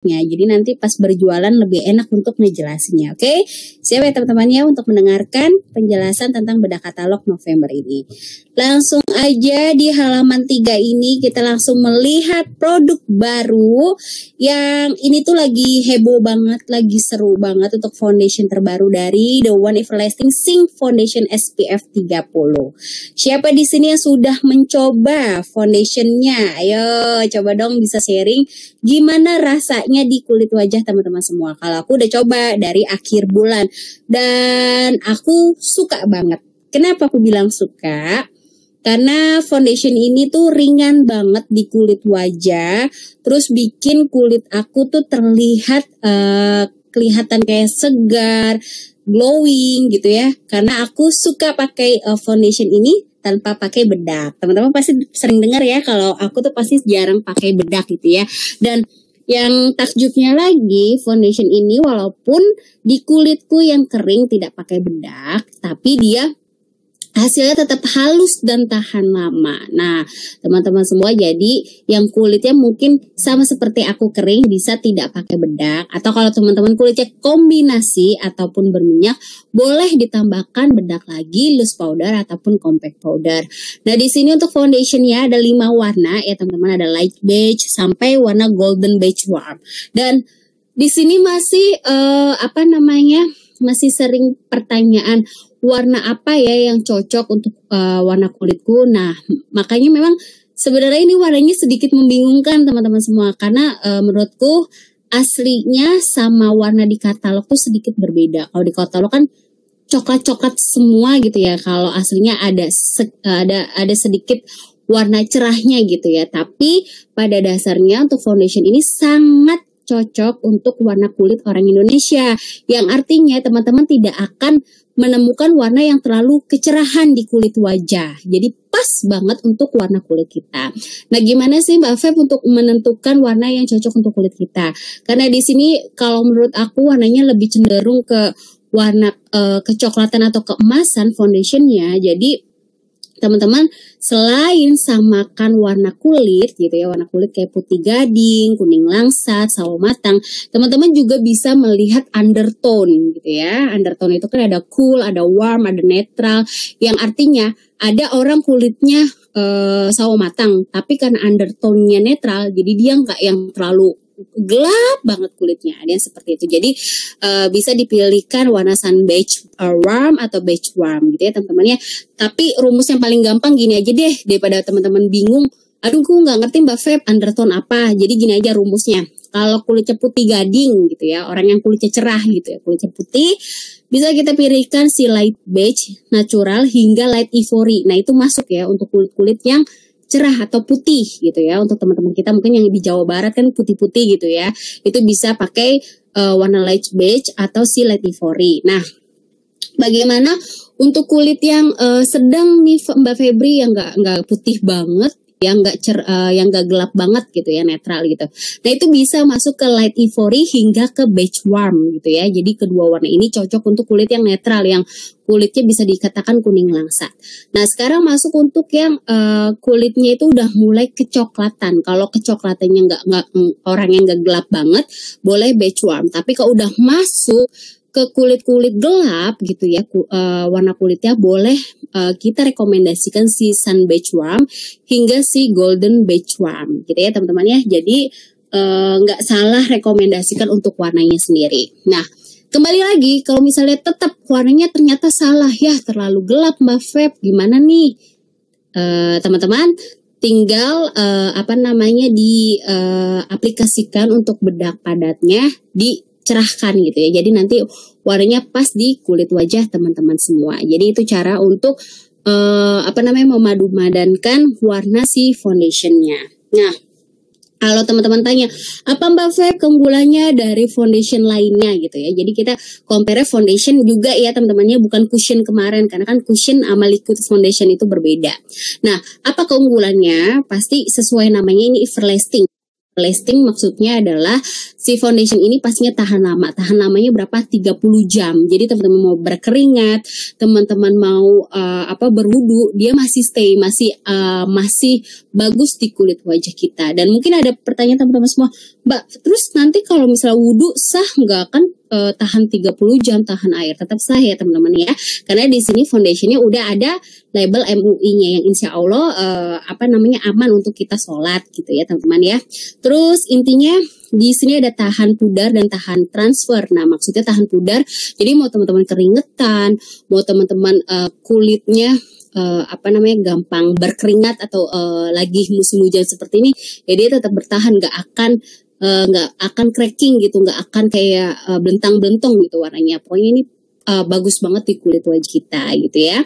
Jadi nanti pas berjualan lebih enak untuk ngejelasinnya. Oke? Siap ya teman-teman ya untuk mendengarkan penjelasan tentang bedah katalog November ini. Langsung aja di halaman 3 ini kita langsung melihat produk baru yang ini tuh lagi heboh banget, lagi seru banget untuk foundation terbaru dari The One Everlasting Sink Foundation SPF 30. Siapa di sini yang sudah mencoba foundationnya? Ayo coba dong bisa sharing gimana rasanya di kulit wajah teman-teman semua. Kalau aku udah coba dari akhir bulan dan aku suka banget. Kenapa aku bilang suka? Karena foundation ini tuh ringan banget di kulit wajah, terus bikin kulit aku tuh terlihat kelihatan kayak segar, glowing gitu ya. Karena aku suka pakai foundation ini tanpa pakai bedak. Teman-teman pasti sering dengar ya kalau aku tuh pasti jarang pakai bedak gitu ya. Dan yang takjubnya lagi, foundation ini walaupun di kulitku yang kering tidak pakai bedak, tapi dia hasilnya tetap halus dan tahan lama. Nah, teman-teman semua, jadi yang kulitnya mungkin sama seperti aku kering bisa tidak pakai bedak. Atau kalau teman-teman kulitnya kombinasi ataupun berminyak, boleh ditambahkan bedak lagi, loose powder ataupun compact powder. Nah, di sini untuk foundationnya ada 5 warna ya teman-teman. Ada light beige sampai warna golden beige warm. Dan di sini masih masih sering pertanyaan warna apa ya yang cocok untuk warna kulitku. Nah, makanya memang sebenarnya ini warnanya sedikit membingungkan teman-teman semua. Karena menurutku aslinya sama warna di katalog tuh sedikit berbeda. Kalau di katalog kan coklat-coklat semua gitu ya. Kalau aslinya ada sedikit warna cerahnya gitu ya. Tapi pada dasarnya untuk foundation ini sangat cocok untuk warna kulit orang Indonesia. Yang artinya teman-teman tidak akan menemukan warna yang terlalu kecerahan di kulit wajah. Jadi pas banget untuk warna kulit kita. Nah, gimana sih Mbak Feb untuk menentukan warna yang cocok untuk kulit kita? Karena di sini kalau menurut aku warnanya lebih cenderung ke warna kecoklatan atau keemasan foundationnya. Jadi teman-teman selain samakan warna kulit gitu ya, warna kulit kayak putih gading, kuning langsat, sawo matang, teman-teman juga bisa melihat undertone gitu ya. Undertone itu kan ada cool, ada warm, ada netral, yang artinya ada orang kulitnya sawo matang, tapi karena undertone-nya netral, jadi dia nggak yang terlalu gelap banget kulitnya, ada yang seperti itu. Jadi bisa dipilihkan warna sun beige warm atau beige warm gitu ya teman-teman ya. Tapi rumus yang paling gampang gini aja deh, daripada teman-teman bingung, aduh gue nggak ngerti Mbak Feb undertone apa. Jadi gini aja rumusnya. Kalau kulitnya putih gading gitu ya, orang yang kulitnya cerah gitu ya, kulitnya putih, bisa kita pilihkan si light beige, natural hingga light ivory. Nah itu masuk ya untuk kulit-kulit yang cerah atau putih gitu ya. Untuk teman-teman kita mungkin yang di Jawa Barat kan putih-putih gitu ya, itu bisa pakai warna light beige atau si light ivory. Nah, bagaimana untuk kulit yang sedang nih Mbak Febri, yang nggak putih banget, yang nggak gelap banget gitu ya, netral gitu. Nah itu bisa masuk ke light ivory hingga ke beige warm gitu ya. Jadi kedua warna ini cocok untuk kulit yang netral, yang kulitnya bisa dikatakan kuning langsat. Nah sekarang masuk untuk yang kulitnya itu udah mulai kecoklatan. Kalau kecoklatannya nggak orang yang nggak gelap banget, boleh beige warm. Tapi kalau udah masuk ke kulit-kulit gelap gitu ya, warna kulitnya boleh kita rekomendasikan si sun beige warm hingga si golden beige warm gitu ya teman-teman ya. Jadi nggak salah rekomendasikan untuk warnanya sendiri. Nah kembali lagi, kalau misalnya tetap warnanya ternyata salah ya, terlalu gelap Mbak Feb, gimana nih teman-teman? Tinggal diaplikasikan untuk bedak padatnya, dicerahkan gitu ya. Jadi nanti warnanya pas di kulit wajah teman-teman semua. Jadi itu cara untuk memadu-madankan warna si foundationnya. Nah, kalau teman-teman tanya, apa Mbak Feb keunggulannya dari foundation lainnya gitu ya. Jadi kita compare foundation juga ya teman-temannya, bukan cushion kemarin. Karena kan cushion sama liquid foundation itu berbeda. Nah, apa keunggulannya? Pasti sesuai namanya, ini everlasting. Lasting maksudnya adalah si foundation ini pastinya tahan lama. Tahan lamanya berapa? 30 jam. Jadi teman-teman mau berkeringat, teman-teman mau berwudu, dia masih stay, masih bagus di kulit wajah kita. Dan mungkin ada pertanyaan teman-teman semua, Terus nanti kalau misalnya wudhu sah nggak, kan tahan 30 jam tahan air, tetap sah ya teman-teman ya. Karena di sini foundationnya udah ada label MUI-nya yang insya Allah aman untuk kita sholat gitu ya teman-teman ya. Terus intinya di sini ada tahan pudar dan tahan transfer. Nah maksudnya tahan pudar, jadi mau teman-teman keringetan, mau teman-teman kulitnya gampang berkeringat atau lagi musim hujan seperti ini, ya dia tetap bertahan, nggak akan cracking gitu, nggak akan kayak belentang-belentong gitu warnanya. Pokoknya ini bagus banget di kulit wajah kita gitu ya.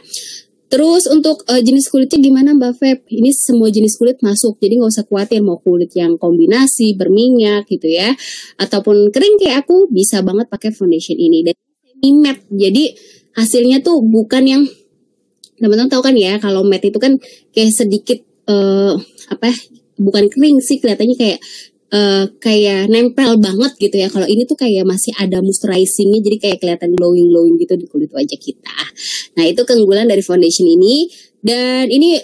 Terus untuk jenis kulitnya gimana Mbak Feb? Ini semua jenis kulit masuk, jadi nggak usah khawatir mau kulit yang kombinasi berminyak gitu ya, ataupun kering kayak aku, bisa banget pakai foundation ini. Dan semi matte, jadi hasilnya tuh bukan yang teman-teman tahu kan ya, kalau matte itu kan kayak sedikit bukan kering sih, kelihatannya kayak nempel banget gitu ya. Kalau ini tuh kayak masih ada moisturizingnya, jadi kayak kelihatan glowing gitu di kulit wajah kita. Nah itu keunggulan dari foundation ini. Dan ini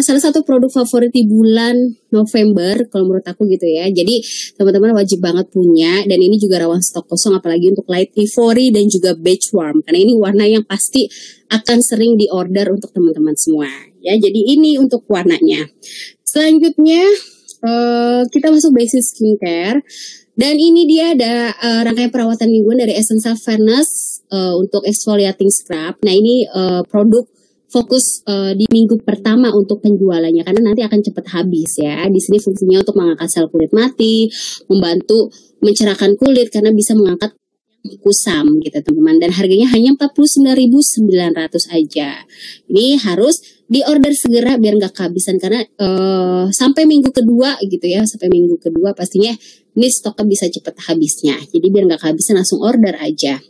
salah satu produk favorit di bulan November kalau menurut aku gitu ya. Jadi teman-teman wajib banget punya. Dan ini juga rawan stok kosong, apalagi untuk light ivory dan juga beige warm, karena ini warna yang pasti akan sering diorder untuk teman-teman semua ya. Jadi ini untuk warnanya. Selanjutnya kita masuk basic skincare, dan ini dia ada rangkaian perawatan mingguan dari Essential Fairness untuk exfoliating scrub. Nah ini produk fokus di minggu pertama untuk penjualannya, karena nanti akan cepat habis ya. Di sini fungsinya untuk mengangkat sel kulit mati, membantu mencerahkan kulit karena bisa mengangkat kusam gitu teman-teman, dan harganya hanya 49.900 aja. Ini harus diorder segera biar nggak kehabisan, karena sampai minggu kedua gitu ya, sampai minggu kedua pastinya ini stoknya bisa cepat habisnya. Jadi biar nggak kehabisan langsung order aja.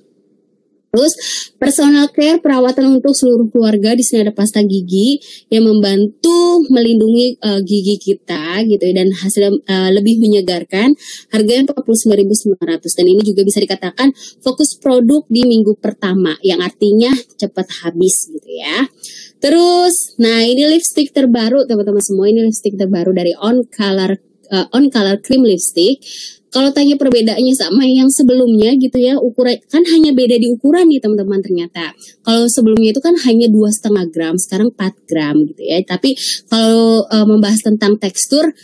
Terus personal care, perawatan untuk seluruh keluarga. Di sini ada pasta gigi yang membantu melindungi gigi kita gitu ya, dan hasilnya lebih menyegarkan. Harganya 49.900, dan ini juga bisa dikatakan fokus produk di minggu pertama, yang artinya cepat habis gitu ya. Terus, nah ini lipstick terbaru teman-teman semua. Ini lipstick terbaru dari On Color Cream Lipstick. Kalau tanya perbedaannya sama yang sebelumnya gitu ya, ukuran kan hanya beda di ukuran nih teman-teman ternyata. Kalau sebelumnya itu kan hanya 2,5 gram, sekarang 4 gram gitu ya. Tapi kalau membahas tentang teksturnya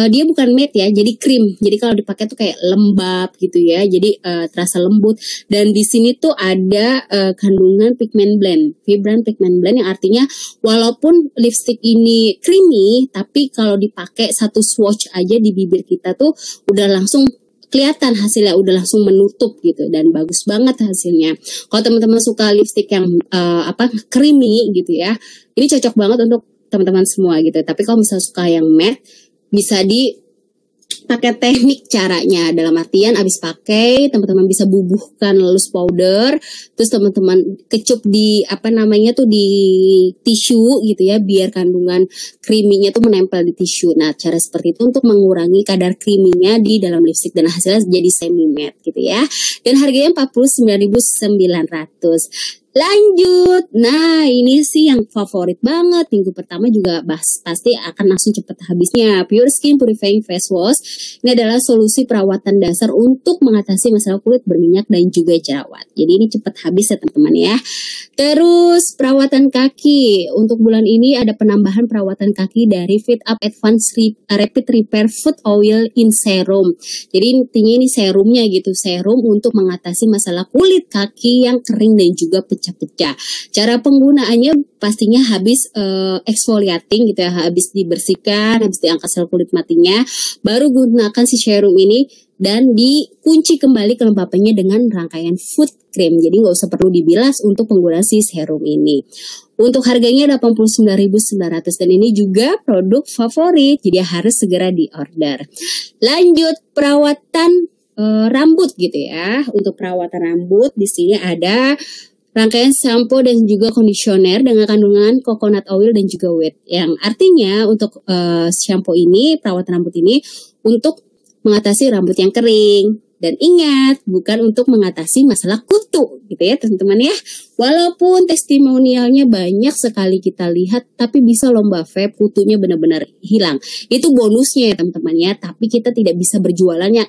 dia bukan matte ya, jadi krim. Jadi kalau dipakai tuh kayak lembab gitu ya, jadi terasa lembut. Dan di sini tuh ada kandungan pigment blend, Vibrant Pigment Blend, yang artinya walaupun lipstick ini creamy, tapi kalau dipakai satu swatch aja di bibir kita tuh udah langsung kelihatan hasilnya, udah langsung menutup gitu, dan bagus banget hasilnya. Kalau teman-teman suka lipstick yang creamy gitu ya, ini cocok banget untuk teman-teman semua gitu. Tapi kalau misalnya suka yang matte, bisa dipakai teknik caranya. Dalam artian abis pakai, teman-teman bisa bubuhkan loose powder, terus teman-teman kecup di di tisu gitu ya, biar kandungan creamy-nya tuh menempel di tisu. Nah cara seperti itu untuk mengurangi kadar creamy-nya di dalam lipstick, dan hasilnya jadi semi matte gitu ya. Dan harganya 49.900. Lanjut, nah ini sih yang favorit banget. Minggu pertama juga pasti akan langsung cepat habisnya. Pure Skin Purifying Face Wash. Ini adalah solusi perawatan dasar untuk mengatasi masalah kulit berminyak dan juga jerawat. Jadi ini cepat habis ya teman-teman ya. Terus perawatan kaki. Untuk bulan ini ada penambahan perawatan kaki dari Fit Up Advanced Rapid Repair Foot Oil in Serum. Jadi intinya ini serumnya gitu, serum untuk mengatasi masalah kulit kaki yang kering dan juga pecah-pecah. Cara penggunaannya pastinya habis exfoliating gitu ya, habis dibersihkan, habis diangkat sel kulit matinya, baru gunakan si serum ini dan dikunci kembali kelembapannya dengan rangkaian foot cream. Jadi nggak usah perlu dibilas untuk penggunaan si serum ini. Untuk harganya 89.900, dan ini juga produk favorit, jadi harus segera diorder. Lanjut perawatan rambut gitu ya. Untuk perawatan rambut di sini ada rangkaian shampoo dan juga conditioner dengan kandungan coconut oil dan juga wet. Yang artinya untuk shampoo ini, perawatan rambut ini untuk mengatasi rambut yang kering, Dan ingat, bukan untuk mengatasi masalah kutu gitu ya teman-teman ya. Walaupun testimonialnya banyak sekali kita lihat, tapi bisa loh Mbak Feb, kutunya benar-benar hilang. Itu bonusnya ya teman-teman ya, tapi kita tidak bisa berjualan yang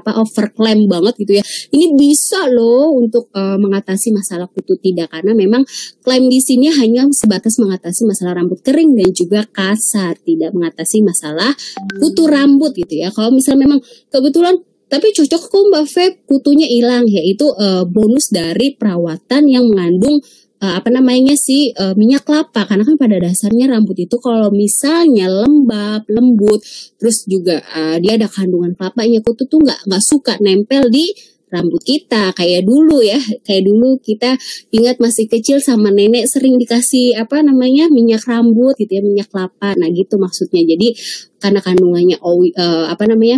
overclaim banget gitu ya. Ini bisa loh untuk mengatasi masalah kutu, tidak, karena memang klaim di sini hanya sebatas mengatasi masalah rambut kering dan juga kasar, tidak mengatasi masalah kutu rambut gitu ya. Kalau misalnya memang kebetulan tapi cocok kok Mbak Feb, kutunya hilang, yaitu bonus dari perawatan yang mengandung minyak kelapa. Karena kan pada dasarnya rambut itu kalau misalnya lembab, lembut, terus juga dia ada kandungan kelapanya, kutu tuh nggak suka nempel di rambut kita kayak dulu ya. Kayak dulu kita ingat masih kecil sama nenek sering dikasih minyak rambut gitu ya, minyak kelapa. Nah gitu maksudnya. Jadi karena kandungannya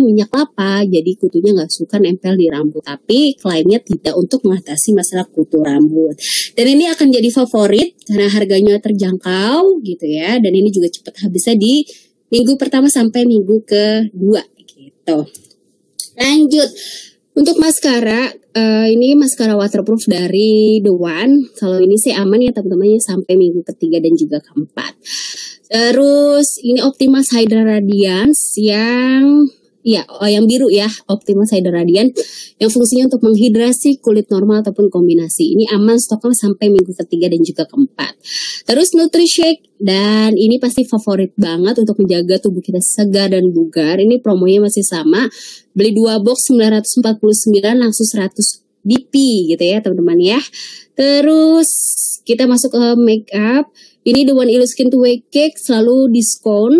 minyak kelapa, jadi kutunya nggak suka nempel di rambut. Tapi klaimnya tidak untuk mengatasi masalah kutu rambut. Dan ini akan jadi favorit karena harganya terjangkau gitu ya. Dan ini juga cepat habisnya di minggu pertama sampai minggu kedua gitu. Lanjut. Untuk maskara, ini maskara waterproof dari The One. Kalau ini sih aman ya teman-teman, sampai minggu ketiga dan juga keempat. Terus ini Optimas Hydra Radiance yang biru ya, Optimas Hydra Radiance yang fungsinya untuk menghidrasi kulit normal ataupun kombinasi. Ini aman stoknya sampai minggu ketiga dan juga keempat. Terus NutriShake, dan ini pasti favorit banget untuk menjaga tubuh kita segar dan bugar. Ini promonya masih sama. Beli 2 box 949 langsung 100 BP gitu ya teman-teman ya. Terus kita masuk ke makeup. Ini The One Illuskin to Wake Cake selalu diskon.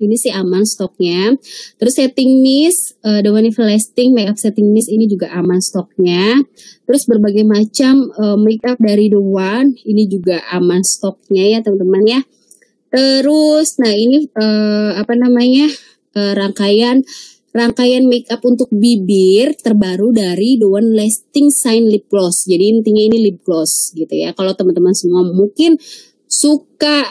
Ini sih aman stoknya. Terus setting mist, The One Everlasting makeup setting mist ini juga aman stoknya. Terus berbagai macam makeup dari The One ini juga aman stoknya ya teman-teman ya. Terus nah ini rangkaian makeup untuk bibir terbaru dari The One Lasting Shine Lip Gloss. Jadi intinya ini lip gloss gitu ya. Kalau teman-teman semua mungkin suka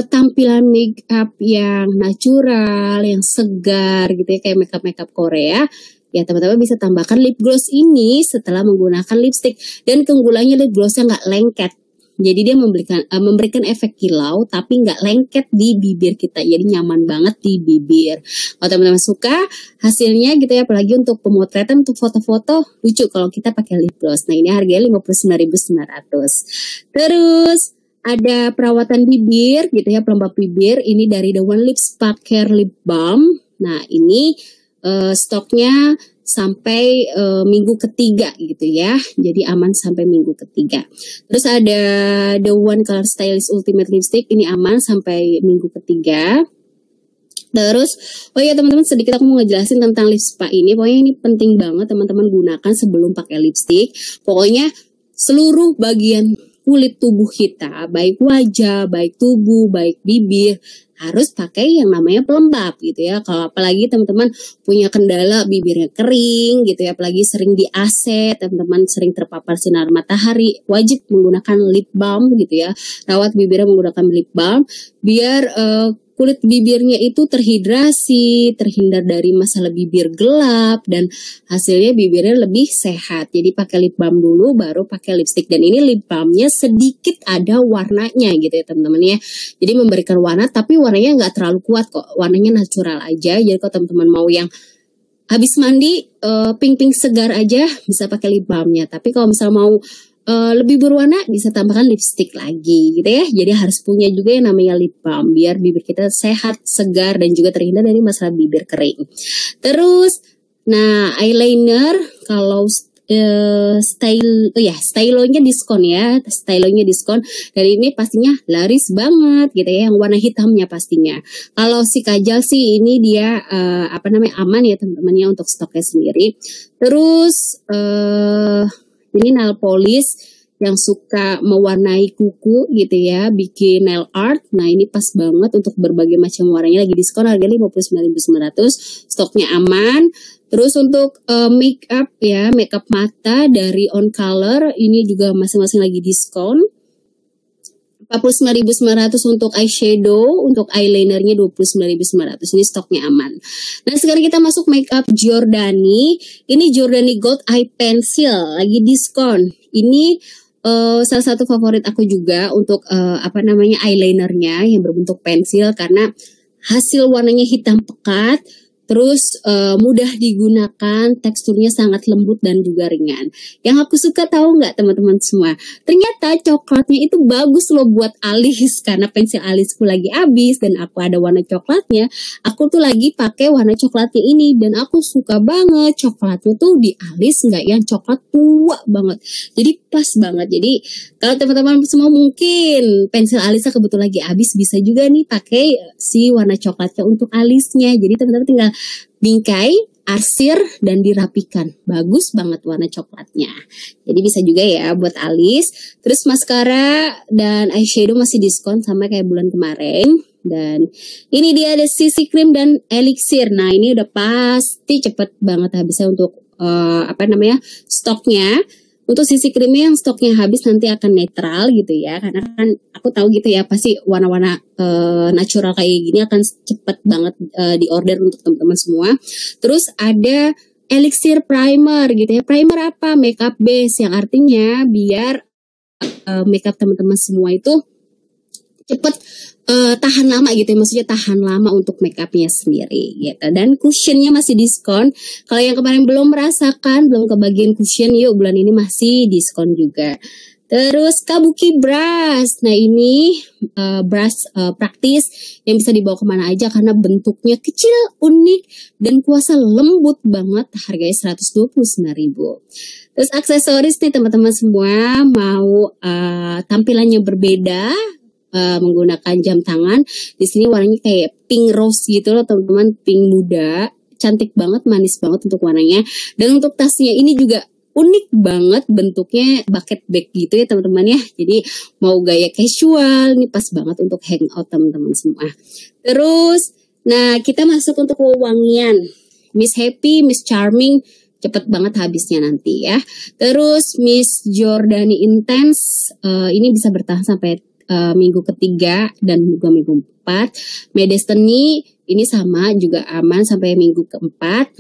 tampilan make up yang natural, yang segar gitu ya, kayak makeup Korea, ya teman-teman bisa tambahkan lip gloss ini setelah menggunakan lipstick. Dan keunggulannya lip glossnya nggak lengket, jadi dia memberikan efek kilau tapi nggak lengket di bibir kita, jadi nyaman banget di bibir. Kalau teman-teman suka hasilnya gitu ya, apalagi untuk pemotretan, untuk foto-foto, lucu kalau kita pakai lip gloss. Nah ini harganya 59.900. Terus ada perawatan bibir gitu ya, pelembab bibir. Ini dari The One Lips Spa Care Lip Balm. Nah ini stoknya sampai minggu ketiga gitu ya. Jadi aman sampai minggu ketiga. Terus ada The One Color Stylist Ultimate Lipstick. Ini aman sampai minggu ketiga. Terus, teman-teman, sedikit aku mau ngejelasin tentang lip spa ini. Pokoknya ini penting banget teman-teman gunakan sebelum pakai lipstick. Pokoknya seluruh bagian kulit tubuh kita, baik wajah, baik tubuh, baik bibir, harus pakai yang namanya pelembab gitu ya. Kalau apalagi teman-teman punya kendala bibirnya kering gitu ya, apalagi sering di AC, teman-teman sering terpapar sinar matahari, wajib menggunakan lip balm gitu ya. Rawat bibirnya menggunakan lip balm biar kulit bibirnya itu terhidrasi, terhindar dari masalah bibir gelap, dan hasilnya bibirnya lebih sehat. Jadi pakai lip balm dulu baru pakai lipstick. Dan ini lip balmnya sedikit ada warnanya gitu ya teman-teman ya. Jadi memberikan warna tapi warnanya nggak terlalu kuat kok, warnanya natural aja. Jadi kalau teman-teman mau yang habis mandi pink-pink segar aja bisa pakai lip balmnya. Tapi kalau misalnya mau lebih berwarna bisa tambahkan lipstick lagi gitu ya. Jadi harus punya juga yang namanya lip balm biar bibir kita sehat, segar, dan juga terhindar dari masalah bibir kering. Terus nah eyeliner kalau stylonya diskon ya, stylonya diskon. Dan ini pastinya laris banget gitu ya, yang warna hitamnya pastinya. Kalau si kajal sih ini dia aman ya teman-temannya untuk stoknya sendiri. Terus ini nail polish yang suka mewarnai kuku gitu ya, bikin nail art. Nah ini pas banget untuk berbagai macam warnanya, lagi diskon harganya 59.900, stoknya aman. Terus untuk makeup ya, makeup mata dari On Color ini juga masing-masing lagi diskon. 49.900 untuk eyeshadow, untuk eyelinernya 29.900. Ini stoknya aman. Nah, sekarang kita masuk makeup Giordani. Ini Giordani Gold Eye Pencil lagi diskon. Ini salah satu favorit aku juga untuk eyelinernya yang berbentuk pensil karena hasil warnanya hitam pekat. Terus mudah digunakan, teksturnya sangat lembut dan juga ringan. Yang aku suka tahu nggak teman-teman semua? Ternyata coklatnya itu bagus loh buat alis karena pensil alisku lagi habis dan aku ada warna coklatnya. Aku tuh lagi pakai warna coklatnya ini dan aku suka banget coklatnya tuh di alis nggak yang coklat tua banget. Jadi pas banget. Jadi kalau teman-teman semua mungkin pensil alisnya kebetulan lagi habis bisa juga nih pakai si warna coklatnya untuk alisnya. Jadi teman-teman tinggal bingkai, arsir, dan dirapikan. Bagus banget warna coklatnya. Jadi bisa juga ya buat alis. Terus maskara dan eyeshadow masih diskon sama kayak bulan kemarin. Dan ini dia ada CC cream dan elixir. Nah ini udah pasti cepet banget habisnya untuk stoknya. Untuk CC creamnya yang stoknya habis nanti akan netral gitu ya. Karena kan aku tahu gitu ya pasti warna-warna natural kayak gini akan cepet banget di order untuk teman-teman semua. Terus ada elixir primer gitu ya. Primer apa? Makeup base yang artinya biar makeup teman-teman semua itu cepet tahan lama gitu ya, maksudnya tahan lama untuk makeupnya sendiri gitu. Dan cushionnya masih diskon. Kalau yang kemarin belum merasakan, belum kebagian cushion, yuk bulan ini masih diskon juga. Terus Kabuki brush. Nah ini brush praktis yang bisa dibawa kemana aja karena bentuknya kecil, unik, dan kuasa lembut banget. Harganya 129.000. Terus aksesoris nih teman-teman semua, mau tampilannya berbeda, menggunakan jam tangan. Di sini warnanya kayak pink rose gitu loh teman-teman, pink muda, cantik banget, manis banget untuk warnanya. Dan untuk tasnya ini juga unik banget, bentuknya bucket bag gitu ya teman-teman ya. Jadi mau gaya casual, ini pas banget untuk hangout teman-teman semua. Terus, nah kita masuk untuk wewangian. Miss Happy, Miss Charming, cepet banget habisnya nanti ya. Terus Miss Giordani Intense, ini bisa bertahan sampai minggu ketiga dan juga minggu 4. My Destiny ini sama juga aman sampai minggu keempat.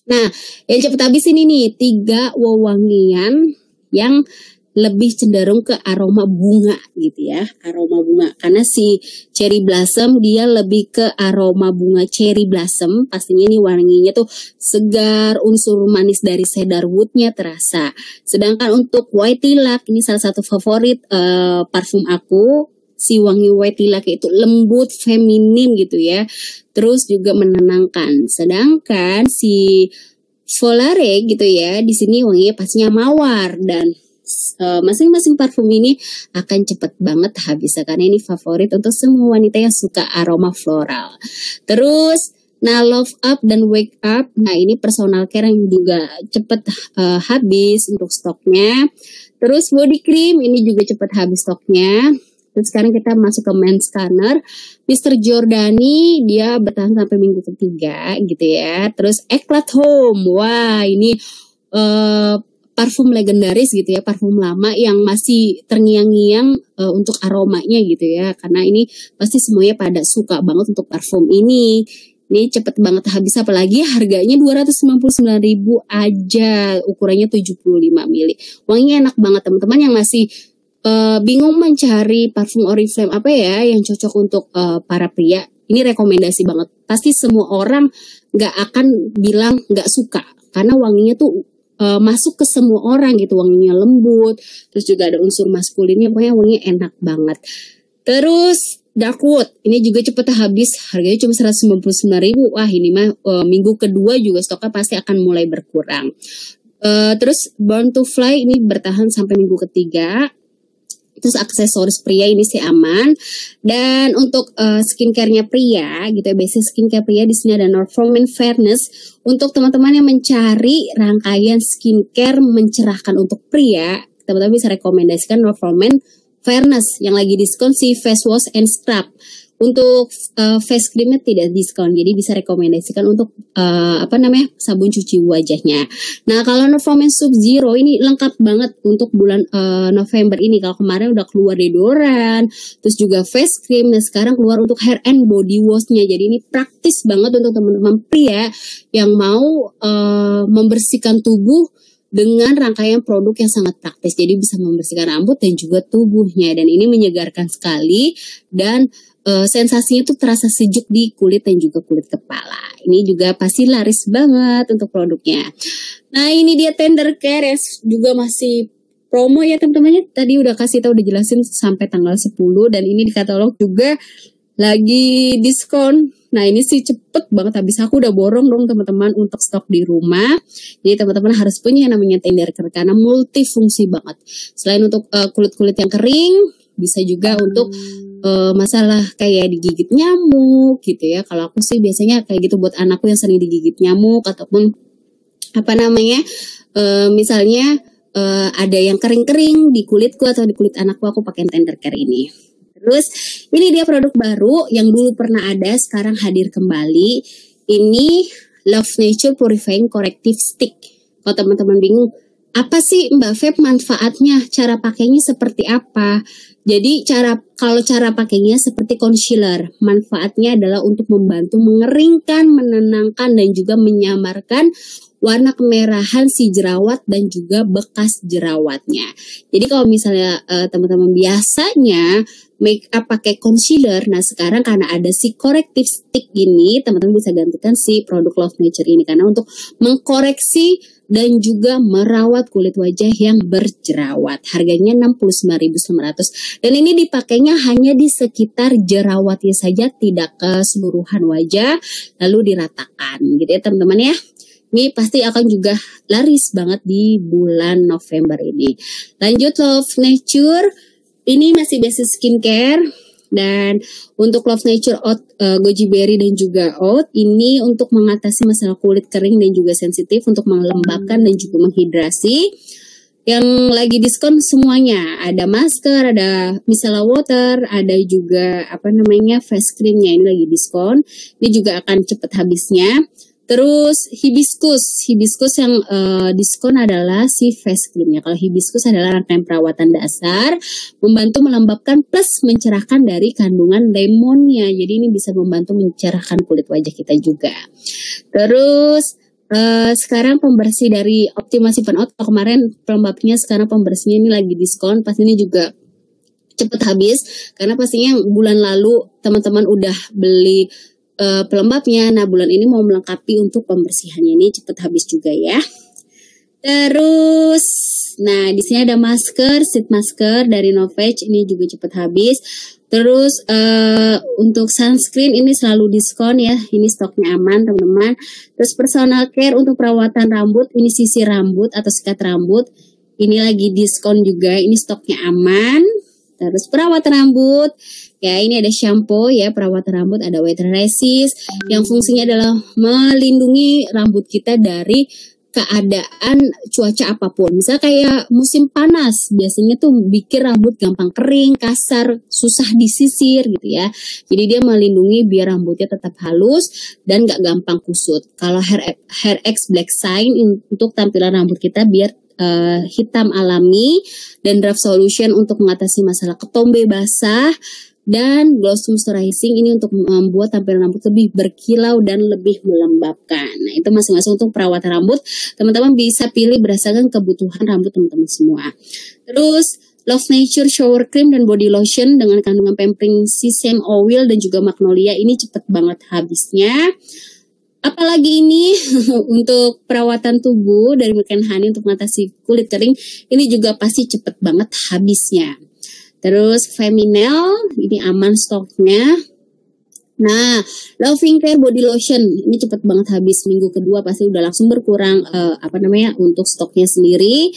Nah, yang cepet habis ini nih 3 wewangian yang lebih cenderung ke aroma bunga gitu ya, aroma bunga. Karena si cherry blossom dia lebih ke aroma bunga cherry blossom. Pastinya ini wanginya tuh segar, unsur manis dari cedarwoodnya terasa. Sedangkan untuk white lilac ini salah satu favorit parfum aku. Si wangi white lilac itu lembut, feminin gitu ya. Terus juga menenangkan. Sedangkan si Volare gitu ya, di sini wanginya pastinya mawar dan masing-masing parfum ini akan cepet banget habis karena ini favorit untuk semua wanita yang suka aroma floral. Terus nah Love Up dan Wake Up, nah ini personal care yang juga cepet habis untuk stoknya. Terus body cream ini juga cepet habis stoknya. Terus sekarang kita masuk ke men's scanner. Mr. Giordani dia bertahan sampai minggu ketiga gitu ya. Terus Eclat Home, wah ini parfum legendaris gitu ya, parfum lama yang masih terngiang-ngiang untuk aromanya gitu ya. Karena ini pasti semuanya pada suka banget untuk parfum ini. Ini cepet banget habis, apalagi harganya 299.000 aja, ukurannya 75 ml. Wanginya enak banget teman-teman yang masih bingung mencari parfum Oriflame apa ya yang cocok untuk para pria. Ini rekomendasi banget. Pasti semua orang gak akan bilang gak suka karena wanginya tuh masuk ke semua orang gitu, wanginya lembut, terus juga ada unsur maskulinnya, pokoknya wanginya enak banget. Terus Darkwood, ini juga cepet habis, harganya cuma 199.000. Wah ini mah minggu kedua juga stoknya pasti akan mulai berkurang. Terus Born to Fly ini bertahan sampai minggu ketiga. Terus aksesoris pria ini sih aman. Dan untuk skincare-nya pria gitu ya, basic skincare pria di sini ada Norformen Fairness. Untuk teman-teman yang mencari rangkaian skincare mencerahkan untuk pria, teman-teman bisa rekomendasikan Norformen Fairness yang lagi diskon si face wash and scrub. Untuk face creamnya tidak diskon, jadi bisa rekomendasikan untuk sabun cuci wajahnya. Nah kalau Novum Sub Zero ini lengkap banget untuk bulan November ini. Kalau kemarin udah keluar deodoran, terus juga face cream, dan sekarang keluar untuk hair and body washnya. Jadi ini praktis banget untuk teman-teman pria yang mau membersihkan tubuh dengan rangkaian produk yang sangat praktis. Jadi bisa membersihkan rambut dan juga tubuhnya, dan ini menyegarkan sekali, dan sensasinya tuh terasa sejuk di kulit dan juga kulit kepala. Ini juga pasti laris banget untuk produknya. Nah ini dia Tender Care yang juga masih promo ya teman-teman. Tadi udah kasih tahu, udah jelasin sampai tanggal 10, dan ini di katalog juga lagi diskon. Nah ini sih cepet banget habis. Aku udah borong dong teman-teman untuk stok di rumah. Jadi teman-teman harus punya yang namanya Tender Care karena multifungsi banget. Selain untuk kulit-kulit yang kering, bisa juga untuk masalah kayak digigit nyamuk gitu ya. Kalau aku sih biasanya kayak gitu buat anakku yang sering digigit nyamuk, ataupun misalnya ada yang kering-kering di kulitku atau di kulit anakku, aku pakai Tender Care ini. Terus ini dia produk baru yang dulu pernah ada, sekarang hadir kembali. Ini Love Nature Purifying Corrective Stick. Kalau teman-teman bingung, apa sih Mbak Feb manfaatnya? Cara pakainya seperti apa? Jadi kalau cara pakainya seperti concealer. Manfaatnya adalah untuk membantu mengeringkan, menenangkan, dan juga menyamarkan warna kemerahan si jerawat dan juga bekas jerawatnya. Jadi kalau misalnya teman-teman biasanya make up pakai concealer, nah sekarang karena ada si corrective stick ini, teman-teman bisa gantikan si produk Love Nature ini karena untuk mengkoreksi dan juga merawat kulit wajah yang berjerawat. Harganya 69.900 dan ini dipakainya hanya di sekitar jerawatnya saja, tidak keseluruhan wajah, lalu diratakan gitu ya teman-teman ya. Ini pasti akan juga laris banget di bulan November ini. Lanjut Love Nature, ini masih basic skincare. Dan untuk Love Nature Oat, Goji Berry dan juga Oat, ini untuk mengatasi masalah kulit kering dan juga sensitif, untuk melembabkan dan juga menghidrasi. Yang lagi diskon semuanya, ada masker, ada micellar water, ada juga face creamnya, ini lagi diskon. Ini juga akan cepat habisnya. Terus hibiscus yang diskon adalah si face creamnya. Kalau hibiscus adalah rangkaian perawatan dasar, membantu melembabkan plus mencerahkan dari kandungan lemonnya. Jadi ini bisa membantu mencerahkan kulit wajah kita juga. Terus sekarang pembersih dari Optimasi Pen-Out, kemarin pelembabnya, sekarang pembersihnya ini lagi diskon. Pas ini juga cepet habis karena pastinya bulan lalu teman-teman udah beli pelembabnya. Nah bulan ini mau melengkapi untuk pembersihannya, ini cepet habis juga ya. Terus, nah di sini ada masker, sheet masker dari Novage, ini juga cepet habis. Terus untuk sunscreen ini selalu diskon ya, ini stoknya aman teman-teman. Terus personal care untuk perawatan rambut, ini sisir rambut atau sikat rambut, ini lagi diskon juga, ini stoknya aman. Terus perawatan rambut, ya ini ada shampoo ya perawatan rambut, ada wet resist yang fungsinya adalah melindungi rambut kita dari keadaan cuaca apapun. Misal kayak musim panas, biasanya tuh bikin rambut gampang kering, kasar, susah disisir gitu ya. Jadi dia melindungi biar rambutnya tetap halus dan gak gampang kusut. Kalau Hair X Black Shine untuk tampilan rambut kita biar hitam alami, dan Draft Solution untuk mengatasi masalah ketombe basah, dan Gloss Moisturizing ini untuk membuat tampilan rambut lebih berkilau dan lebih melembabkan. Nah itu masing-masing untuk perawatan rambut, teman-teman bisa pilih berdasarkan kebutuhan rambut teman-teman semua. Terus Love Nature Shower Cream dan Body Lotion dengan kandungan pampering sesame oil dan juga magnolia, ini cepet banget habisnya. Apalagi ini untuk perawatan tubuh dari Milk & Honey untuk mengatasi kulit kering, ini juga pasti cepet banget habisnya. Terus Feminel, ini aman stoknya. Nah, Loving Care Body Lotion, ini cepet banget habis, minggu kedua pasti udah langsung berkurang untuk stoknya sendiri.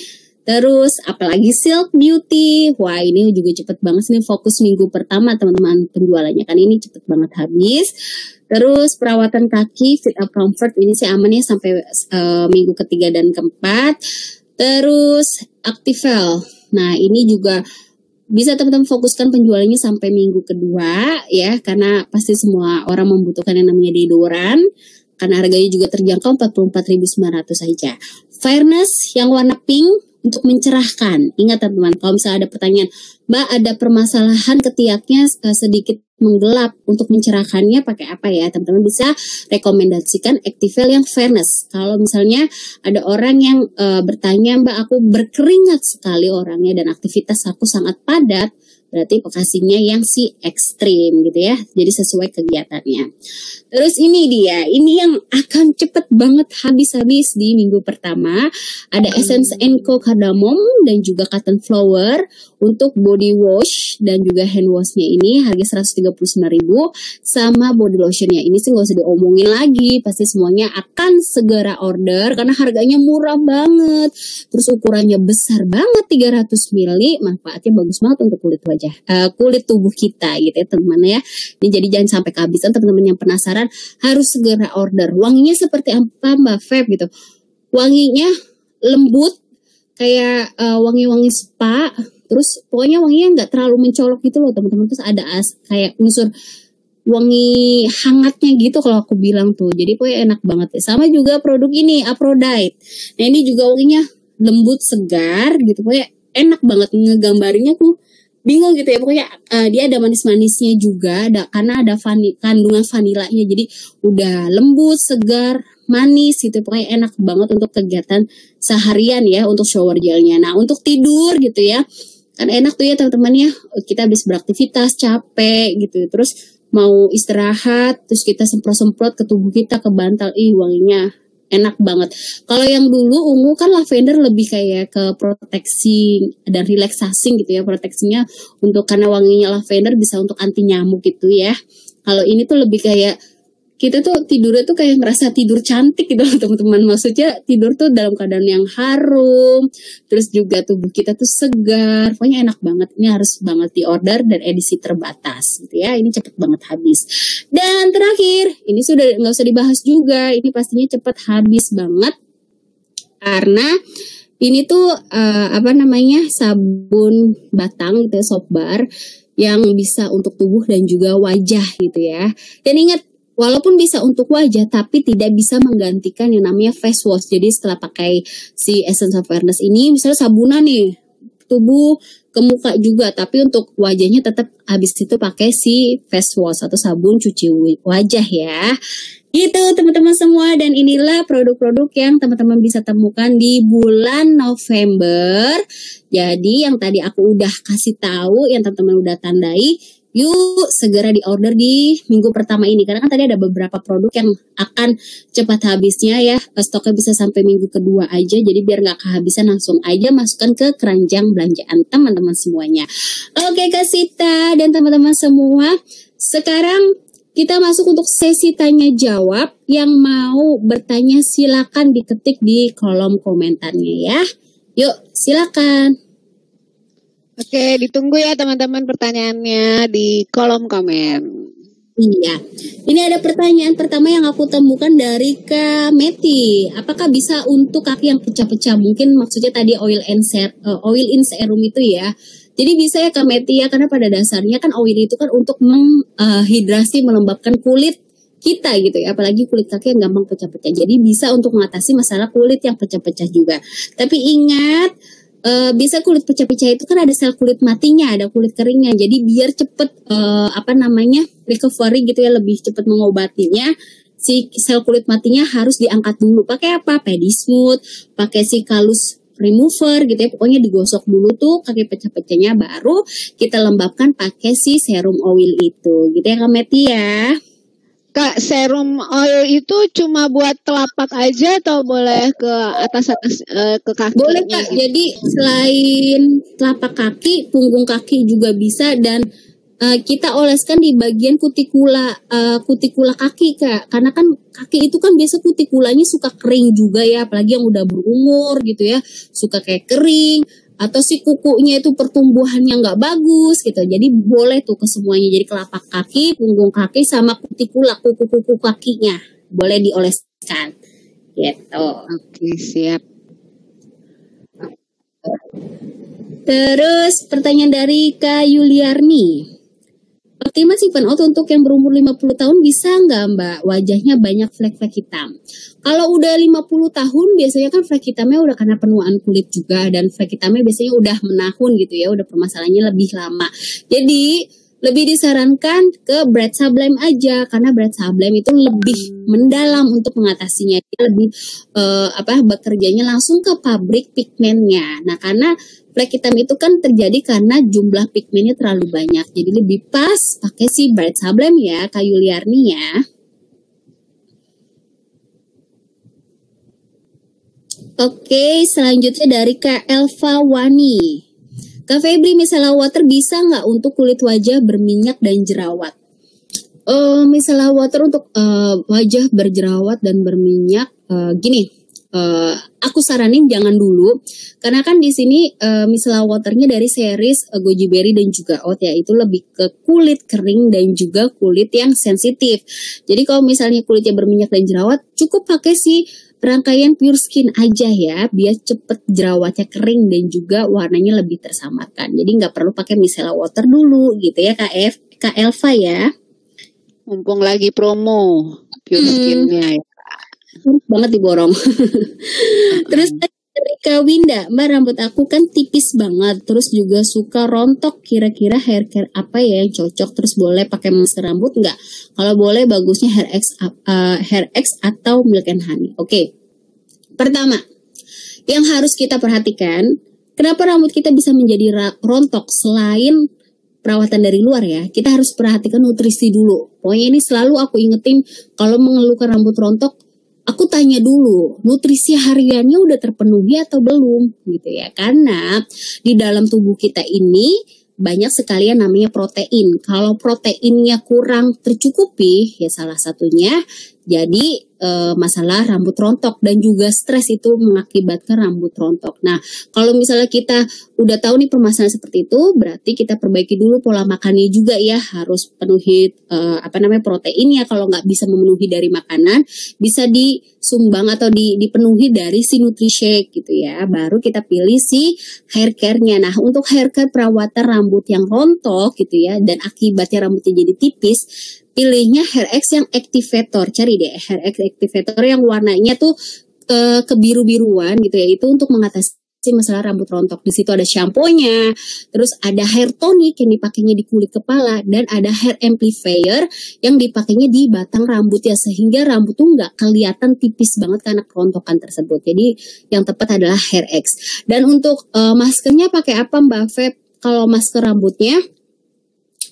Terus apalagi Silk Beauty, wah ini juga cepet banget, ini fokus minggu pertama teman-teman penjualannya kan, ini cepet banget habis. Terus perawatan kaki Fit Up Comfort, ini sih aman ya sampai minggu ketiga dan keempat. Terus Activel, nah ini juga bisa teman-teman fokuskan penjualannya sampai minggu kedua ya, karena pasti semua orang membutuhkan yang namanya deodoran, karena harganya juga terjangkau 44.900 saja. Fairness yang warna pink untuk mencerahkan. Ingat teman-teman, kalau misalnya ada pertanyaan, Mbak ada permasalahan ketiaknya sedikit menggelap, untuk mencerahkannya pakai apa ya? Teman-teman bisa rekomendasikan Activel yang fairness. Kalau misalnya ada orang yang bertanya, Mbak aku berkeringat sekali orangnya dan aktivitas aku sangat padat, berarti lokasinya yang si ekstrim gitu ya. Jadi sesuai kegiatannya. Terus ini dia, ini yang akan cepet banget habis-habis di minggu pertama. Ada Essence Co Cardamom dan juga Cotton Flower untuk body wash dan juga hand washnya ini harga 139.000, sama body lotionnya ini sih nggak usah diomongin lagi, pasti semuanya akan segera order karena harganya murah banget. Terus ukurannya besar banget 300 ml, manfaatnya bagus banget untuk kulit wajah, kulit tubuh kita gitu ya teman-teman ya. Jadi jangan sampai kehabisan, teman-teman yang penasaran harus segera order. Wanginya seperti apa Mbak Feb gitu? Wanginya lembut kayak wangi-wangi spa, terus pokoknya wanginya nggak terlalu mencolok gitu loh teman-teman. Terus ada kayak unsur wangi hangatnya gitu kalau aku bilang tuh. Jadi pokoknya enak banget ya. Sama juga produk ini Aphrodite. Nah ini juga wanginya lembut segar gitu. Pokoknya enak banget, ngegambarinya tuh bingung gitu ya. Pokoknya dia ada manis-manisnya juga, karena ada kandungan vanilanya. Jadi udah lembut, segar, manis gitu. Pokoknya enak banget untuk kegiatan seharian ya, untuk shower gelnya. Nah untuk tidur gitu ya, kan enak tuh ya teman-teman ya, kita habis beraktivitas capek gitu, terus mau istirahat, terus kita semprot-semprot ke tubuh kita, ke bantal, wanginya enak banget. Kalau yang dulu ungu kan lavender lebih kayak ke proteksi dan relaxing gitu ya, proteksinya untuk, karena wanginya lavender bisa untuk anti nyamuk gitu ya. Kalau ini tuh lebih kayak kita tuh tidurnya tuh kayak ngerasa tidur cantik gitu loh teman-teman. Maksudnya tidur tuh dalam keadaan yang harum, terus juga tubuh kita tuh segar. Pokoknya enak banget. Ini harus banget diorder dan edisi terbatas gitu ya. Ini cepet banget habis. Dan terakhir, ini sudah nggak usah dibahas juga. Ini pastinya cepet habis banget karena ini tuh sabun batang gitu ya, soap bar yang bisa untuk tubuh dan juga wajah gitu ya. Dan ingat, walaupun bisa untuk wajah, tapi tidak bisa menggantikan yang namanya face wash. Jadi setelah pakai si Essence of Fairness ini, misalnya sabunan nih, tubuh ke muka juga, tapi untuk wajahnya tetap habis itu pakai si face wash atau sabun cuci wajah ya. Gitu teman-teman semua, dan inilah produk-produk yang teman-teman bisa temukan di bulan November. Jadi yang tadi aku udah kasih tahu, yang teman-teman udah tandai, yuk segera diorder di minggu pertama ini. Karena kan tadi ada beberapa produk yang akan cepat habisnya ya. Stoknya bisa sampai minggu kedua aja. Jadi biar gak kehabisan, langsung aja masukkan ke keranjang belanjaan teman-teman semuanya. Oke Kak Sita dan teman-teman semua, sekarang kita masuk untuk sesi tanya jawab. Yang mau bertanya silakan diketik di kolom komentarnya ya. Yuk silakan. Oke, ditunggu ya teman-teman pertanyaannya di kolom komen. Iya, ini ada pertanyaan pertama yang aku temukan dari Kak Meti. Apakah bisa untuk kaki yang pecah-pecah? Mungkin maksudnya tadi oil in serum itu ya. Jadi bisa ya Kak Meti ya, karena pada dasarnya kan oil itu kan untuk menghidrasi, melembabkan kulit kita gitu ya, apalagi kulit kaki yang gampang pecah-pecah. Jadi bisa untuk mengatasi masalah kulit yang pecah-pecah juga. Tapi ingat, bisa kulit pecah-pecah itu kan ada sel kulit matinya, ada kulit keringnya. Jadi biar cepet recovery gitu ya, lebih cepet mengobatinya, si sel kulit matinya harus diangkat dulu. Pakai apa? Pedismooth, pakai si Calus remover gitu ya. Pokoknya digosok dulu tuh kaki pecah-pecahnya, baru kita lembabkan pakai si serum oil itu. Gitu ya Kak Meti ya. Kak, serum oil itu cuma buat telapak aja atau boleh ke atas ke kakinya? Boleh Kak, gitu? jadi selain telapak kaki, punggung kaki juga bisa, dan kita oleskan di bagian kutikula kaki Kak. Karena kan kaki itu kan biasa kutikulanya suka kering juga ya, apalagi yang udah berumur gitu ya, suka kayak kering. Atau si kukunya itu pertumbuhannya nggak bagus gitu. Jadi boleh tuh ke semuanya. Jadi telapak kaki, punggung kaki, sama kutikula, kuku-kuku kakinya boleh dioleskan gitu. Oke, siap. Terus pertanyaan dari Kak Yuliarni. Optimal simpan out untuk yang berumur 50 tahun bisa nggak Mbak? Wajahnya banyak flek-flek hitam. Kalau udah 50 tahun biasanya kan flek hitamnya udah karena penuaan kulit juga. Dan flek hitamnya biasanya udah menahun gitu ya. Udah permasalahannya lebih lama. Jadi lebih disarankan ke Bright Sublime aja. Karena Bright Sublime itu lebih mendalam untuk mengatasinya. Dia lebih bekerjanya langsung ke pabrik pigmennya. Nah karena flek hitam itu kan terjadi karena jumlah pigmennya terlalu banyak. Jadi lebih pas pakai si Bright Sublime ya, Kak Yuliarni ya. Oke, selanjutnya dari Kak Elva Wani. Kak Febri, micellar water bisa nggak untuk kulit wajah berminyak dan jerawat? Micellar water untuk wajah berjerawat dan berminyak, gini. Aku saranin jangan dulu karena kan di sini micellar waternya dari series goji berry dan juga oat ya, itu lebih ke kulit kering dan juga kulit yang sensitif. Jadi kalau misalnya kulitnya berminyak dan jerawat, cukup pakai si rangkaian pure skin aja ya, biar cepet jerawatnya kering dan juga warnanya lebih tersamarkan. Jadi nggak perlu pakai micellar water dulu gitu ya Kak Elva ya. Mumpung lagi promo pure skinnya ya. Banget diborong. Terus dari Kak Winda, Mbak, rambut aku kan tipis banget, terus juga suka rontok. Kira-kira hair care apa ya yang cocok? Terus boleh pakai masker rambut nggak? Kalau boleh bagusnya Hair X atau Milk and Honey. Oke. Pertama, yang harus kita perhatikan, kenapa rambut kita bisa menjadi rontok selain perawatan dari luar ya, kita harus perhatikan nutrisi dulu. Pokoknya ini selalu aku ingetin kalau mengeluhkan rambut rontok, aku tanya dulu, nutrisi hariannya udah terpenuhi atau belum gitu ya. Karena di dalam tubuh kita ini banyak sekali yang namanya protein. Kalau proteinnya kurang tercukupi, ya salah satunya jadi masalah rambut rontok dan juga stres itu mengakibatkan rambut rontok. Nah, kalau misalnya kita udah tahu nih permasalahan seperti itu, berarti kita perbaiki dulu pola makannya juga ya, harus penuhi proteinnya. Kalau nggak bisa memenuhi dari makanan, bisa disumbang atau dipenuhi dari si Nutrishake gitu ya. Baru kita pilih si hair care-nya. Nah, untuk hair care perawatan rambut yang rontok gitu ya, dan akibatnya rambutnya jadi tipis, pilihnya Hair X yang activator. Cari deh Hair X activator yang warnanya tuh kebiru-biruan gitu ya. Itu untuk mengatasi masalah rambut rontok. Di situ ada shampoo-nya, terus ada hair tonic yang dipakainya di kulit kepala, dan ada hair amplifier yang dipakainya di batang rambut ya, sehingga rambut tuh nggak kelihatan tipis banget karena kerontokan tersebut. Jadi yang tepat adalah Hair X. Dan untuk maskernya pakai apa Mbak Feb? Kalau masker rambutnya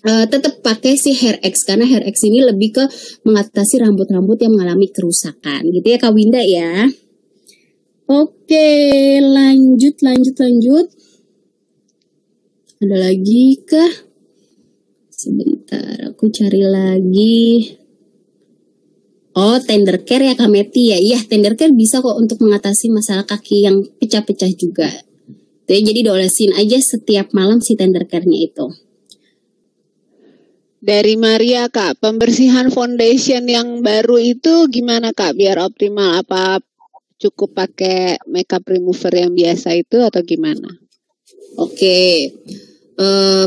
tetap pakai si Hair X, karena Hair X ini lebih ke mengatasi rambut-rambut yang mengalami kerusakan gitu ya Kak Winda ya. Oke, lanjut. Ada lagi kah? Sebentar, aku cari lagi. Oh, tender care ya Kak Meti ya. Iya, tender care bisa kok untuk mengatasi masalah kaki yang pecah-pecah juga. Jadi diolesin aja setiap malam si tender care-nya itu. Dari Maria Kak, pembersihan foundation yang baru itu gimana Kak biar optimal? Apa cukup pakai makeup remover yang biasa itu atau gimana? Oke.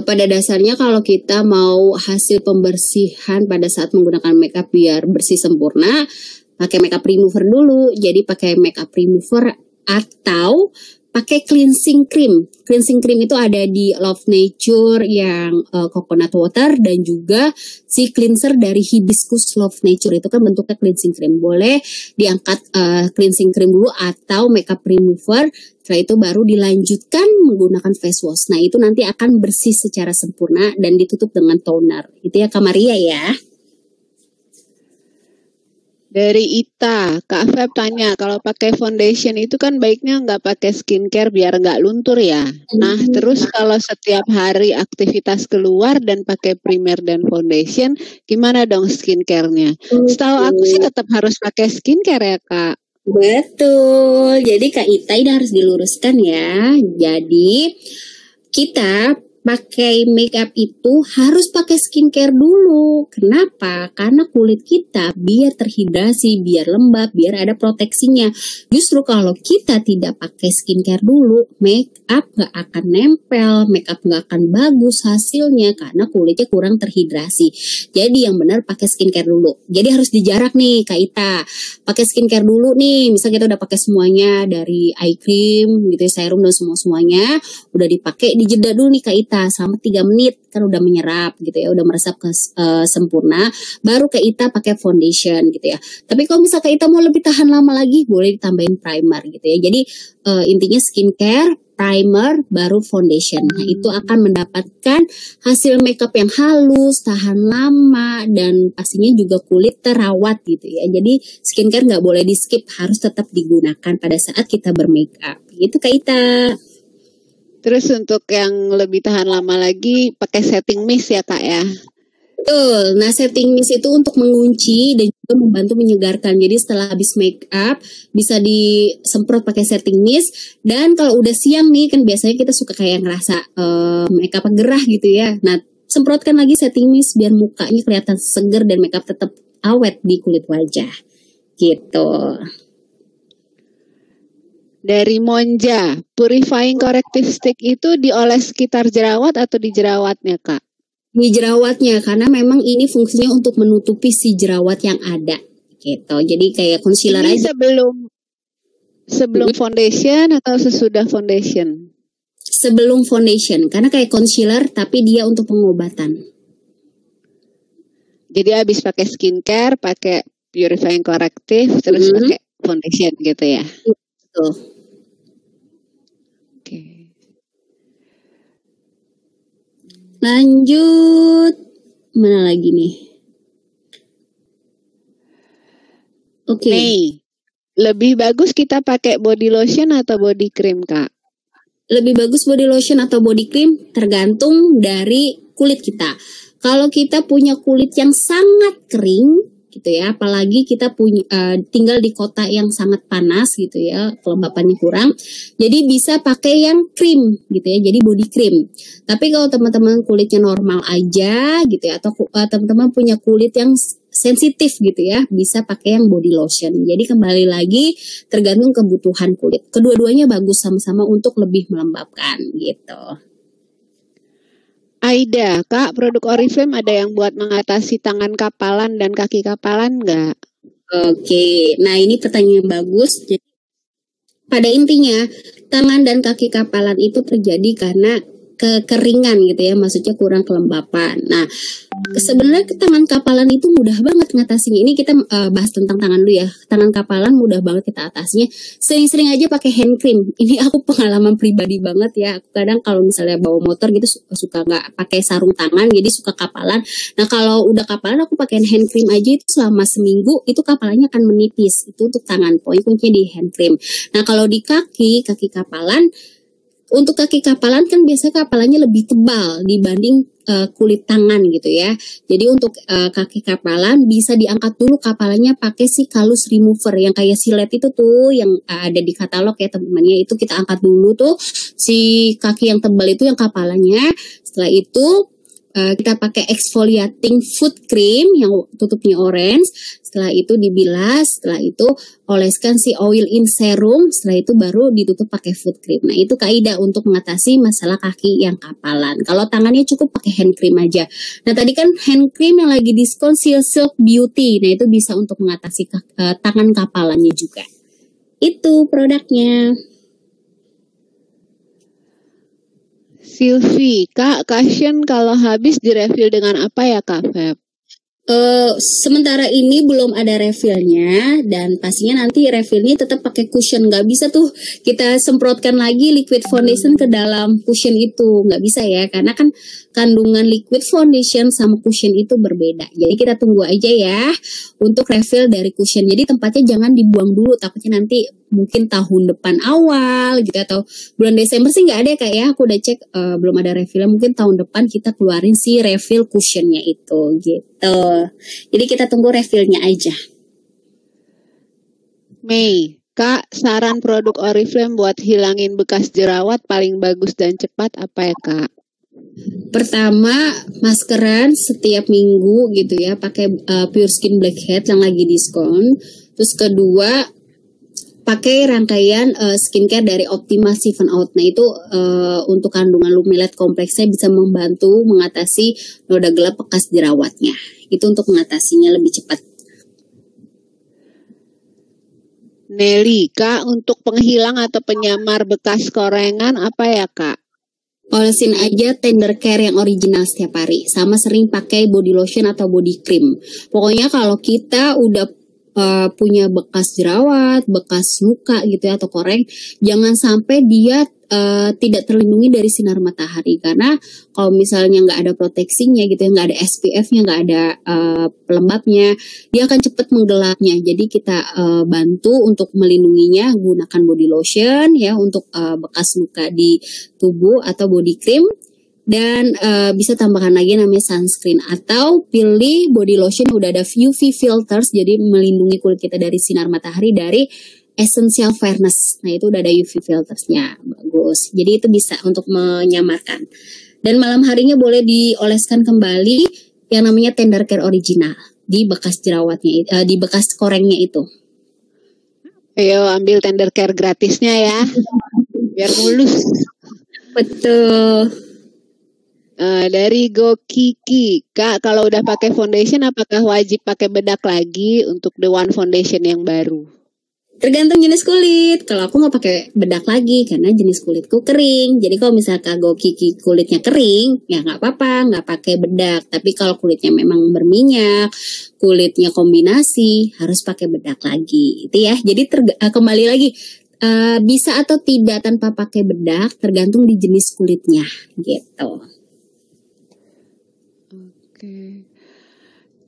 Pada dasarnya kalau kita mau hasil pembersihan pada saat menggunakan makeup biar bersih sempurna, pakai makeup remover dulu. Jadi pakai makeup remover atau pakai cleansing cream. Cleansing cream itu ada di Love Nature yang coconut water, dan juga si cleanser dari Hibiscus Love Nature itu kan bentuknya cleansing cream. Boleh diangkat cleansing cream dulu atau makeup remover. Setelah itu baru dilanjutkan menggunakan face wash. Nah itu nanti akan bersih secara sempurna dan ditutup dengan toner. Itu ya Kak Maria ya. Dari Ita, Kak Feb tanya, kalau pakai foundation itu kan baiknya nggak pakai skincare biar nggak luntur ya. Nah, terus kalau setiap hari aktivitas keluar dan pakai primer dan foundation, gimana dong skincare-nya? Setahu aku sih tetap harus pakai skincare ya, Kak. Betul. Jadi Kak Ita ini harus diluruskan ya. Jadi kita pakai makeup itu harus pakai skincare dulu. Kenapa? Karena kulit kita biar terhidrasi, biar lembab, biar ada proteksinya. Justru kalau kita tidak pakai skincare dulu, makeup gak akan nempel, makeup gak akan bagus hasilnya karena kulitnya kurang terhidrasi. Jadi yang benar pakai skincare dulu. Jadi harus dijarak nih Kak Ita. Pakai skincare dulu nih, misal kita udah pakai semuanya dari eye cream, gitu ya, serum dan semuanya, udah dipakai, dijeda dulu nih Kak Ita selama 3 menit, kan udah menyerap gitu ya, udah meresap ke sempurna, baru Kak Ita pakai foundation gitu ya. Tapi kalau misal Kak Ita mau lebih tahan lama lagi, boleh ditambahin primer gitu ya. Jadi intinya skincare, primer, baru foundation. Nah, itu akan mendapatkan hasil makeup yang halus, tahan lama, dan pastinya juga kulit terawat gitu ya. Jadi skincare nggak boleh di skip, harus tetap digunakan pada saat kita bermakeup. Gitu Kak Ita. Terus untuk yang lebih tahan lama lagi pakai setting mist ya Kak ya. Betul. Nah, setting mist itu untuk mengunci dan juga membantu menyegarkan. Jadi setelah habis make up bisa disemprot pakai setting mist. Dan kalau udah siang nih, kan biasanya kita suka kayak ngerasa make up gerah gitu ya. Nah, semprotkan lagi setting mist biar mukanya kelihatan seger dan make up tetap awet di kulit wajah. Gitu. Dari Monja, purifying corrective stick itu dioles sekitar jerawat atau di jerawatnya Kak? Di jerawatnya, karena memang ini fungsinya untuk menutupi si jerawat yang ada gitu. Jadi kayak concealer ini aja. Sebelum foundation atau sesudah foundation? Sebelum foundation, karena kayak concealer tapi dia untuk pengobatan. Jadi habis pakai skincare, pakai purifying corrective, terus pakai foundation gitu ya? Betul. Lanjut, mana lagi nih? Oke. Lebih bagus kita pakai body lotion atau body cream Kak? Lebih bagus body lotion atau body cream tergantung dari kulit kita. Kalau kita punya kulit yang sangat kering gitu ya, apalagi kita punya tinggal di kota yang sangat panas gitu ya, kelembapannya kurang, jadi bisa pakai yang krim gitu ya, jadi body cream. Tapi kalau teman-teman kulitnya normal aja gitu ya, atau teman-teman punya kulit yang sensitif gitu ya, bisa pakai yang body lotion. Jadi kembali lagi tergantung kebutuhan kulit. Kedua-duanya bagus sama-sama untuk lebih melembabkan gitu. Aida, Kak, produk Oriflame ada yang buat mengatasi tangan kapalan dan kaki kapalan nggak? Oke, nah ini pertanyaan yang bagus. Jadi, pada intinya, tangan dan kaki kapalan itu terjadi karena kekeringan gitu ya, maksudnya kurang kelembapan. Nah, sebenarnya tangan kapalan itu mudah banget ngatasinya. Ini kita bahas tentang tangan dulu ya. Tangan kapalan mudah banget kita atasinya. Sering-sering aja pakai hand cream. Ini aku pengalaman pribadi banget ya. Aku kadang kalau misalnya bawa motor gitu suka nggak pakai sarung tangan, jadi suka kapalan. Nah, kalau udah kapalan aku pakai hand cream aja itu selama seminggu itu kapalannya akan menipis. Itu untuk tangan. Poin kuncinya di hand cream. Nah, kalau di kaki kapalan, untuk kaki kapalan kan biasanya kapalannya lebih tebal dibanding kulit tangan gitu ya. Jadi untuk kaki kapalan bisa diangkat dulu kapalannya pakai si kalus remover yang kayak silet itu tuh yang ada di katalog ya teman-temannya, itu kita angkat dulu tuh si kaki yang tebal itu yang kapalannya. Setelah itu kita pakai exfoliating foot cream yang tutupnya orange. Setelah itu dibilas, setelah itu oleskan si oil in serum, setelah itu baru ditutup pakai foot cream. Nah, itu kaidah untuk mengatasi masalah kaki yang kapalan. Kalau tangannya cukup pakai hand cream aja. Nah, tadi kan hand cream yang lagi diskon Silk Beauty. Nah, itu bisa untuk mengatasi tangan kapalannya juga. Itu produknya. Sylvie, Kak, cushion kalau habis direfill dengan apa ya Kak Feb? Sementara ini belum ada refillnya, dan pastinya nanti refillnya tetap pakai cushion. Nggak bisa tuh kita semprotkan lagi liquid foundation ke dalam cushion itu, nggak bisa ya, karena kan kandungan liquid foundation sama cushion itu berbeda. Jadi kita tunggu aja ya untuk refill dari cushion. Jadi tempatnya jangan dibuang dulu, takutnya nanti mungkin tahun depan awal gitu atau bulan Desember sih nggak ada ya Kak ya. Aku udah cek belum ada refillnya. Mungkin tahun depan kita keluarin si refill cushionnya itu gitu. Jadi kita tunggu refillnya aja. Mei, Kak, saran produk Oriflame buat hilangin bekas jerawat paling bagus dan cepat apa ya Kak? Pertama, maskeran setiap minggu gitu ya, pakai Pure Skin Blackhead yang lagi diskon. Terus kedua, pakai rangkaian skincare dari Optima 7 Out. Nah itu untuk kandungan lumilat kompleksnya bisa membantu mengatasi noda gelap bekas jerawatnya. Itu untuk mengatasinya lebih cepat. Nelly, Kak, untuk penghilang atau penyamar bekas korengan apa ya, Kak? Olesin aja tender care yang original setiap hari. Sama sering pakai body lotion atau body cream. Pokoknya kalau kita udah punya bekas jerawat, bekas luka gitu ya, atau koreng, jangan sampai dia tidak terlindungi dari sinar matahari. Karena kalau misalnya nggak ada proteksinya gitu ya, nggak ada SPF-nya, nggak ada pelembabnya, dia akan cepat menggelapnya. Jadi kita bantu untuk melindunginya, gunakan body lotion ya untuk bekas luka di tubuh atau body cream. Dan bisa tambahkan lagi namanya sunscreen atau pilih body lotion yang udah ada UV filters, jadi melindungi kulit kita dari sinar matahari dari Essential Fairness. Nah itu udah ada UV filtersnya, bagus. Jadi itu bisa untuk menyamarkan. Dan malam harinya boleh dioleskan kembali yang namanya Tender Care Original di bekas jerawatnya, di bekas korengnya itu. Ayo ambil Tender Care gratisnya ya, biar mulus. Betul. Dari Go Kiki, Kak, kalau udah pakai foundation apakah wajib pakai bedak lagi untuk The One Foundation yang baru? Tergantung jenis kulit. Kalau aku nggak pakai bedak lagi karena jenis kulitku kering. Jadi kalau misalkan Go Kiki kulitnya kering, ya nggak apa-apa, nggak pakai bedak. Tapi kalau kulitnya memang berminyak, kulitnya kombinasi, harus pakai bedak lagi. Itu ya. Jadi kembali lagi. Bisa atau tidak tanpa pakai bedak tergantung di jenis kulitnya gitu.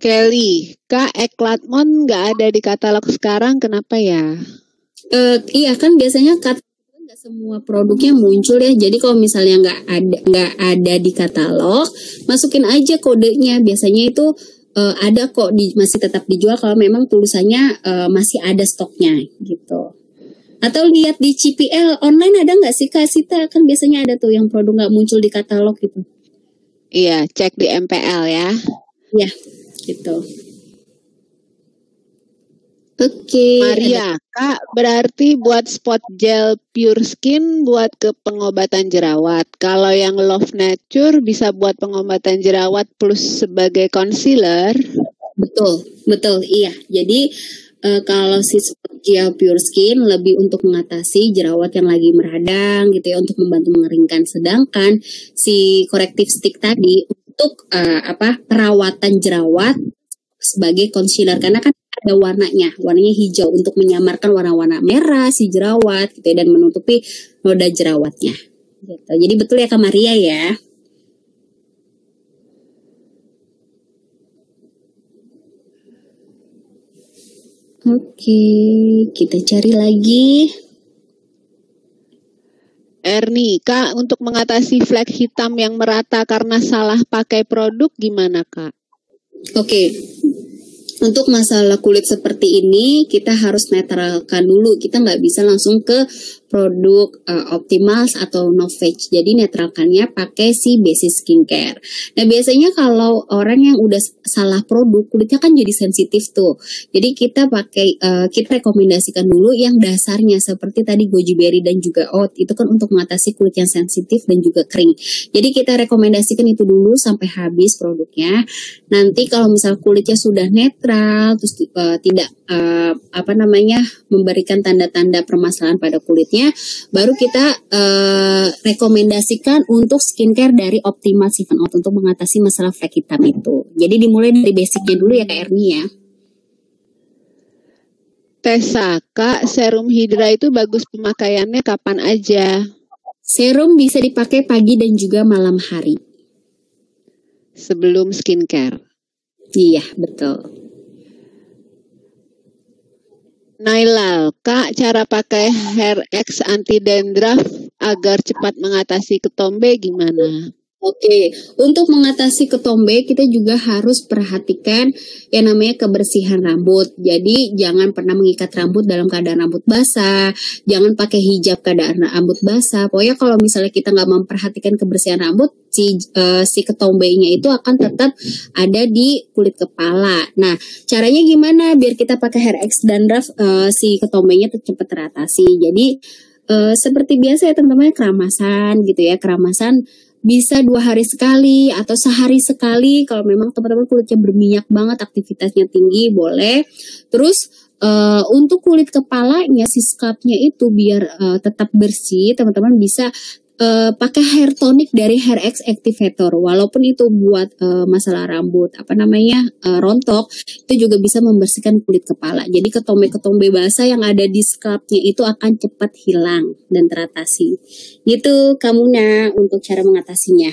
Kelly, Kak, Eklatmon nggak ada di katalog sekarang, kenapa ya? Iya kan biasanya nggak semua produknya muncul ya. Jadi kalau misalnya nggak ada di katalog, masukin aja kodenya. Biasanya itu ada kok masih tetap dijual kalau memang tulisannya masih ada stoknya gitu. Atau lihat di CPL online ada nggak sih Kak Sita? Kan biasanya ada tuh yang produk nggak muncul di katalog gitu. Iya, cek di MPL ya. Ya, gitu. Oke. Maria, Kak, berarti buat spot gel Pure Skin buat ke pengobatan jerawat. Kalau yang Love Nature bisa buat pengobatan jerawat plus sebagai concealer. Betul, iya. Jadi kalau si spot gel Pure Skin lebih untuk mengatasi jerawat yang lagi meradang gitu ya, untuk membantu mengeringkan. Sedangkan si corrective stick tadi untuk perawatan jerawat sebagai concealer karena kan ada warnanya hijau untuk menyamarkan warna-warna merah si jerawat gitu ya, dan menutupi noda jerawatnya gitu. Jadi betul ya Kak Maria ya. Oke, kita cari lagi. Erni, Kak, untuk mengatasi flek hitam yang merata karena salah pakai produk gimana, Kak? Oke. Untuk masalah kulit seperti ini, kita harus netralkan dulu. Kita nggak bisa langsung ke produk Optimals atau Novage. Jadi netralkannya pakai si basic skincare. Nah biasanya kalau orang yang udah salah produk, kulitnya kan jadi sensitif tuh. Jadi kita rekomendasikan dulu yang dasarnya seperti tadi goji berry dan juga oat. Itu kan untuk mengatasi kulit yang sensitif dan juga kering. Jadi kita rekomendasikan itu dulu sampai habis produknya. Nanti kalau misal kulitnya sudah netral, terus tidak memberikan tanda-tanda permasalahan pada kulitnya, baru kita rekomendasikan untuk skincare dari Optima 7 Out untuk mengatasi masalah flek hitam itu. Jadi dimulai dari basicnya dulu ya Kak Erni ya. Tessa, Kak, serum Hydra itu bagus pemakaiannya kapan aja? Serum bisa dipakai pagi dan juga malam hari. Sebelum skincare? Iya, betul. Nailal, Kak, cara pakai Hair X anti dandruff agar cepat mengatasi ketombe gimana? Oke, untuk mengatasi ketombe kita juga harus perhatikan yang namanya kebersihan rambut. Jadi jangan pernah mengikat rambut dalam keadaan rambut basah, jangan pakai hijab keadaan rambut basah. Pokoknya kalau misalnya kita nggak memperhatikan kebersihan rambut, si ketombenya itu akan tetap ada di kulit kepala. Nah, caranya gimana biar kita pakai hair X dandruff si ketombenya cepat teratasi. Jadi seperti biasa ya teman-teman, keramasan gitu ya, keramasan bisa 2 hari sekali atau sehari sekali. Kalau memang teman-teman kulitnya berminyak banget, aktivitasnya tinggi, boleh. Terus untuk kulit kepalanya, si scalpnya itu biar tetap bersih, teman-teman bisa pakai hair tonic dari Hair X Activator. Walaupun itu buat masalah rambut rontok, itu juga bisa membersihkan kulit kepala. Jadi ketombe-ketombe basah yang ada di scalpnya itu akan cepat hilang dan teratasi. Itu Kamuna untuk cara mengatasinya.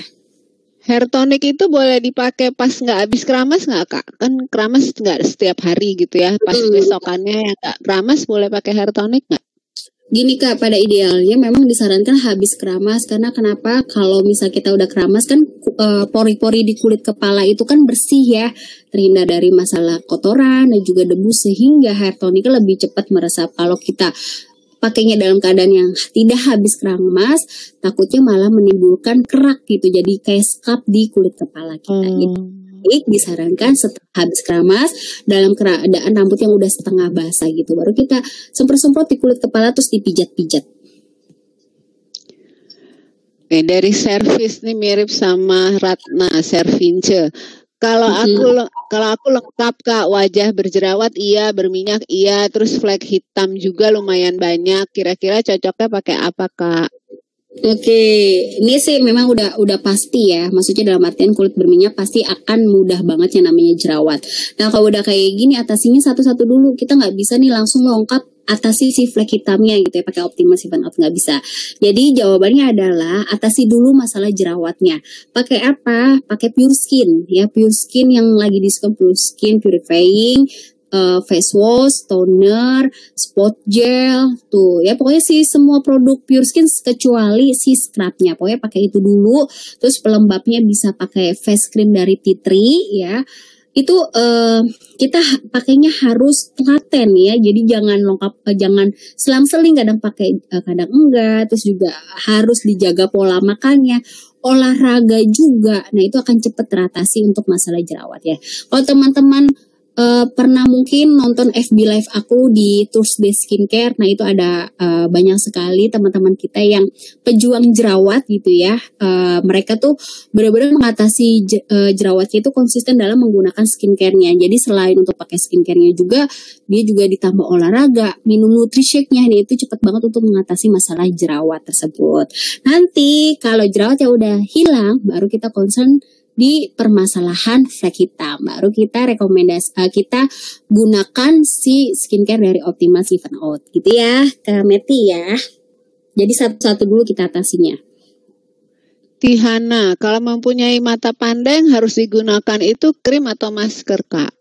Hair tonic itu boleh dipakai pas nggak habis keramas nggak Kak? Kan keramas nggak setiap hari gitu ya. Pas besokannya yang nggak keramas boleh pakai hair tonic nggak? Gini Kak, pada idealnya memang disarankan habis keramas. Karena kenapa? Kalau misal kita udah keramas kan pori-pori di kulit kepala itu kan bersih ya, terhindar dari masalah kotoran dan juga debu, sehingga hair tonic lebih cepat meresap. Kalau kita pakainya dalam keadaan yang tidak habis keramas, takutnya malah menimbulkan kerak gitu, jadi kayak scalp di kulit kepala kita gitu. Disarankan setelah habis keramas dalam keadaan rambut yang udah setengah basah gitu, baru kita semprot-semprot di kulit kepala terus dipijat-pijat. Oke, dari servis nih mirip sama Ratna Servince. Kalau aku lengkap Kak, wajah berjerawat iya, berminyak iya, terus flek hitam juga lumayan banyak. Kira-kira cocoknya pakai apa Kak? Oke, ini sih memang udah pasti ya. Maksudnya dalam artian kulit berminyak pasti akan mudah banget yang namanya jerawat. Nah kalau udah kayak gini, atasinya satu-satu dulu. Kita nggak bisa nih langsung lengkap atasi si flek hitamnya gitu ya pakai Optima 7 Out, nggak bisa. Jadi jawabannya adalah atasi dulu masalah jerawatnya. Pakai apa? Pakai Pure Skin ya, Pure Skin yang lagi diskon, Pure Skin Purifying, face wash, toner, spot gel, tuh ya pokoknya sih semua produk Pure Skin kecuali si scrubnya. Pokoknya pakai itu dulu. Terus pelembabnya bisa pakai face cream dari T3 ya. Itu kita pakainya harus telaten ya. Jadi jangan jangan selang-seling, kadang pakai kadang enggak. Terus juga harus dijaga pola makannya, olahraga juga. Nah itu akan cepat teratasi untuk masalah jerawat ya. Kalau teman-teman pernah mungkin nonton FB Live aku di Thursday Skincare, nah itu ada banyak sekali teman-teman kita yang pejuang jerawat gitu ya. Mereka tuh benar-benar mengatasi jerawatnya itu konsisten dalam menggunakan skincare-nya. Jadi selain untuk pakai skincare-nya juga, dia juga ditambah olahraga, minum Nutri-Shake-nya, ini itu cepat banget untuk mengatasi masalah jerawat tersebut. Nanti kalau jerawatnya udah hilang, baru kita concern di permasalahan flek hitam, baru kita kita gunakan si skincare dari Optima 7 Out gitu ya Kak Meti ya. Jadi satu-satu dulu kita atasinya. Tihana, kalau mempunyai mata panda yang harus digunakan itu krim atau masker Kak?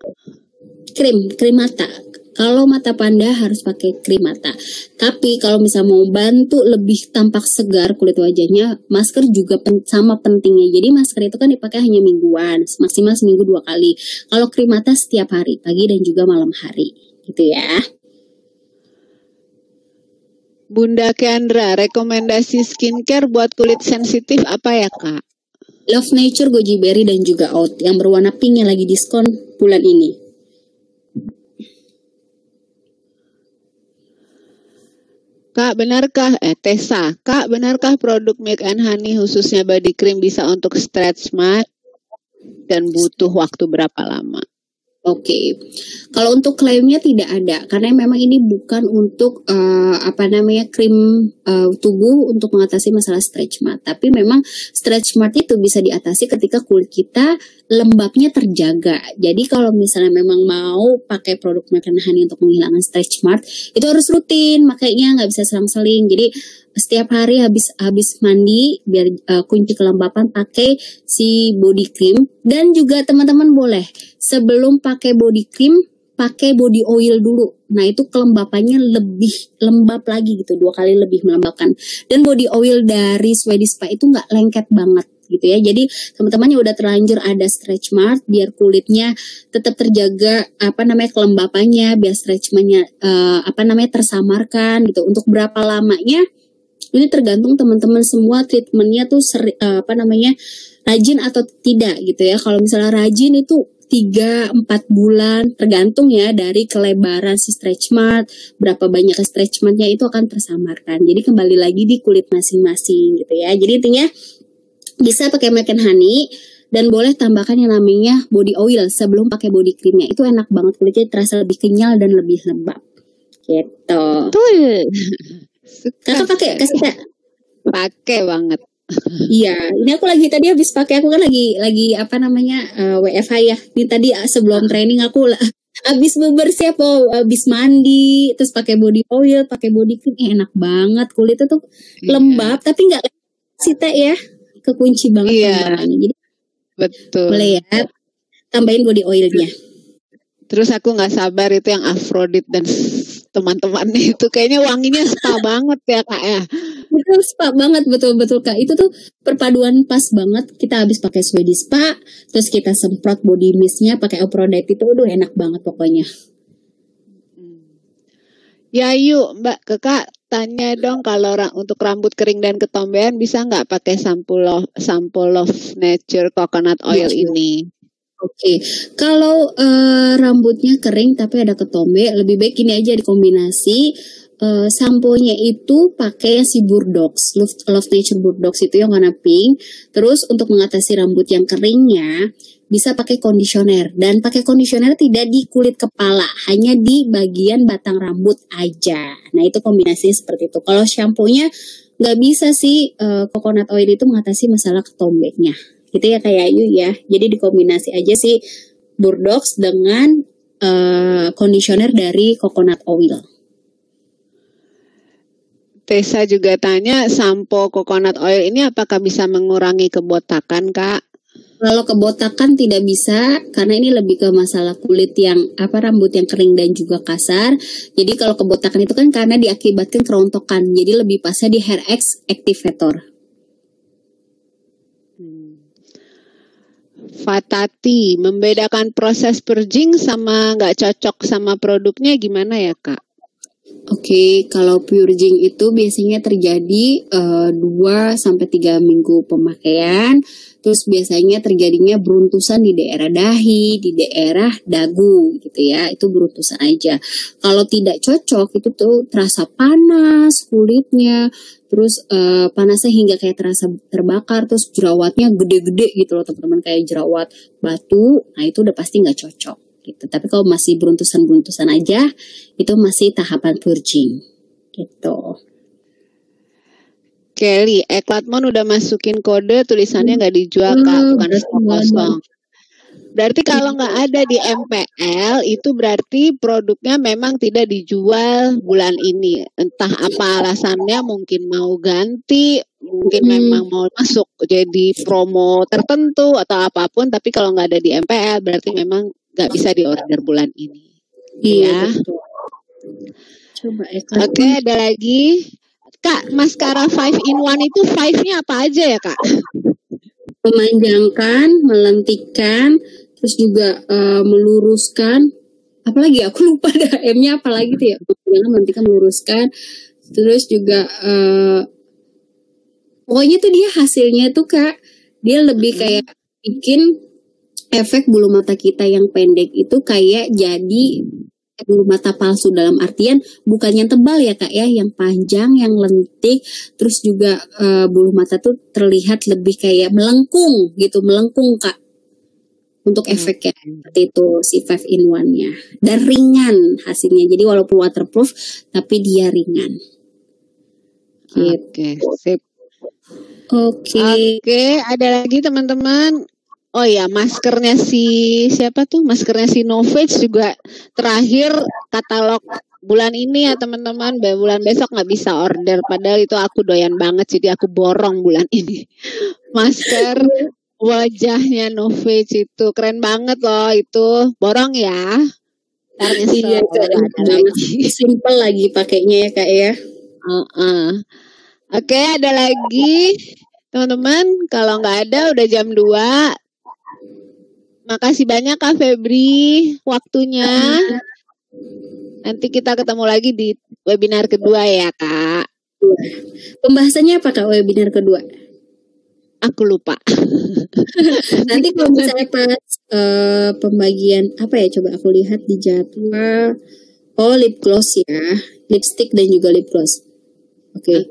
Krim mata. Kalau mata panda harus pakai krim mata. Tapi kalau misalnya mau bantu lebih tampak segar kulit wajahnya, masker juga sama pentingnya. Jadi masker itu kan dipakai hanya mingguan, maksimal seminggu 2 kali. Kalau krim mata setiap hari, pagi dan juga malam hari, gitu ya. Bunda Kendra, rekomendasi skincare buat kulit sensitif apa ya Kak? Love Nature Goji Berry dan juga Out yang berwarna pink yang lagi diskon bulan ini. Kak, benarkah Tessa, Kak, benarkah produk Milk and Honey khususnya body cream bisa untuk stretch mark dan butuh waktu berapa lama? Oke. Kalau untuk klaimnya tidak ada, karena memang ini bukan untuk krim tubuh untuk mengatasi masalah stretch mark. Tapi memang stretch mark itu bisa diatasi ketika kulit kita lembabnya terjaga. Jadi kalau misalnya memang mau pakai produk Milk and Honey untuk menghilangkan stretch mark, itu harus rutin, makanya nggak bisa selang-seling. Jadi setiap hari habis mandi, biar kunci kelembapan, pakai si body cream. Dan juga teman-teman boleh sebelum pakai body cream, pakai body oil dulu. Nah itu kelembapannya lebih lembab lagi gitu, 2 kali lebih melembabkan. Dan body oil dari Swedish Spa itu nggak lengket banget. gitu ya. Jadi teman-teman yang udah terlanjur ada stretch mark, biar kulitnya tetap terjaga kelembapannya, biar stretch marknya tersamarkan gitu. Untuk berapa lamanya ini tergantung teman-teman semua treatmentnya tuh rajin atau tidak gitu ya. Kalau misalnya rajin itu 3-4 bulan, tergantung ya dari kelebaran si stretch mark, berapa banyak stretch marknya itu akan tersamarkan. Jadi kembali lagi di kulit masing-masing gitu ya. Jadi intinya bisa pakai Milk and Honey dan boleh tambahkan yang namanya body oil sebelum pakai body creamnya. Itu enak banget, kulitnya terasa lebih kenyal dan lebih lembab. Gitu. Betul. Kakak pakai kasih Kak? Pakai banget. Iya, ini aku tadi habis pakai, aku kan lagi WFH ya. Ini tadi sebelum training aku habis bebersiap, habis mandi, terus pakai body oil, pakai body cream, enak banget, kulitnya tuh lembab, tapi nggak sih Teh ya, kekunci banget kelembabannya. Jadi betul. Boleh ya, tambahin body oilnya. Terus aku nggak sabar itu yang Aphrodite dan teman-temannya itu kayaknya wanginya spa banget ya Kak ya. Betul, spa banget, betul Kak. Itu tuh perpaduan pas banget. Kita habis pakai Swedish spa, terus kita semprot body mistnya pakai Aphrodite itu, enak banget pokoknya. Ya yuk Mbak, Kakak tanya dong kalau untuk rambut kering dan ketombean bisa nggak pakai Sample of Nature Coconut Oil ini? Oke, kalau rambutnya kering tapi ada ketombe, lebih baik ini aja dikombinasi. Sampo-nya itu pakai si Burdox, Love Nature Burdox itu yang warna pink. Terus untuk mengatasi rambut yang keringnya bisa pakai conditioner, dan pakai conditioner tidak di kulit kepala, hanya di bagian batang rambut aja. Nah itu kombinasinya seperti itu. Kalau shampoo-nya nggak bisa sih, coconut oil itu mengatasi masalah ketombenya. Gitu ya kayak Ayu ya. Jadi dikombinasi aja sih Burdox dengan conditioner dari coconut oil. Tessa juga tanya, sampo coconut oil ini apakah bisa mengurangi kebotakan, Kak? Kalau kebotakan tidak bisa, karena ini lebih ke masalah kulit yang rambut yang kering dan juga kasar. Jadi kalau kebotakan itu kan karena diakibatkan kerontokan. Jadi lebih pasnya di hair activator. Fatati, membedakan proses purging sama nggak cocok sama produknya gimana ya, Kak? Oke, kalau purging itu biasanya terjadi 2-3 minggu pemakaian. Terus biasanya terjadinya beruntusan di daerah dahi, di daerah dagu gitu ya. Itu beruntusan aja. Kalau tidak cocok itu tuh terasa panas kulitnya. Terus panasnya hingga kayak terasa terbakar. Terus jerawatnya gede-gede gitu loh teman-teman, kayak jerawat batu. Nah itu udah pasti nggak cocok gitu. Tapi kalau masih beruntusan-beruntusan aja, itu masih tahapan purging gitu. Kelly, Eklatmon udah masukin kode, tulisannya nggak dijual Kak, bukan stok kosong. Berarti kalau nggak ada di MPL, itu berarti produknya memang tidak dijual bulan ini. Entah apa alasannya, mungkin mau ganti, mungkin memang mau masuk jadi promo tertentu atau apapun. Tapi kalau nggak ada di MPL, berarti memang nggak bisa diorder bulan ini. Iya. Ya. Coba Oke, ada lagi. Kak, maskara 5-in-1 itu 5-nya apa aja ya Kak? Memanjangkan, melentikkan, terus juga meluruskan. Apalagi aku lupa dah M-nya apalagi tuh ya. Melentikkan, meluruskan. Terus juga pokoknya tuh dia hasilnya tuh Kak, dia lebih kayak bikin efek bulu mata kita yang pendek itu kayak jadi bulu mata palsu, dalam artian bukan yang tebal ya Kak ya, yang panjang, yang lentik, terus juga bulu mata tuh terlihat lebih kayak melengkung gitu, melengkung Kak, untuk efeknya seperti itu si 5-in-1-nya, dan ringan hasilnya, jadi walaupun waterproof tapi dia ringan. Oke, sip. Oke, ada lagi teman-teman. Oh ya, maskernya siapa tuh? Maskernya si Novage juga terakhir katalog bulan ini ya teman-teman. Bulan besok nggak bisa order. Padahal itu aku doyan banget, jadi aku borong bulan ini. Masker wajahnya Novage itu keren banget loh itu. Borong ya. Iya, simple lagi pakainya ya Kak ya. Oke, ada lagi. Teman-teman, kalau nggak ada udah jam 2. Makasih banyak Kak Febri waktunya. Nanti kita ketemu lagi di webinar kedua ya Kak. Pembahasannya apa Kak webinar kedua? Aku lupa. Nanti kalau misalnya pas pembagian apa ya, coba aku lihat di jadwal. Oh, lip gloss ya, lipstick dan juga lip gloss. Oke.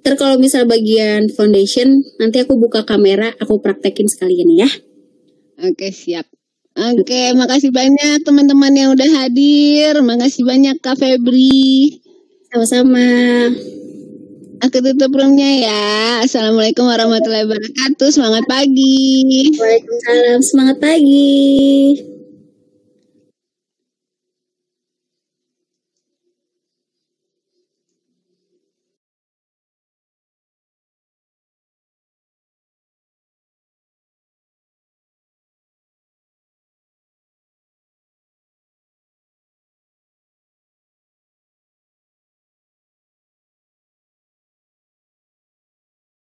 Ntar kalau misal bagian foundation, nanti aku buka kamera, aku praktekin sekalian ya. Oke, siap. Oke, makasih banyak teman-teman yang udah hadir. Makasih banyak Kak Febri. Sama-sama. Aku tutup roomnya ya. Assalamualaikum warahmatullahi wabarakatuh. Semangat pagi. Waalaikumsalam. Semangat pagi.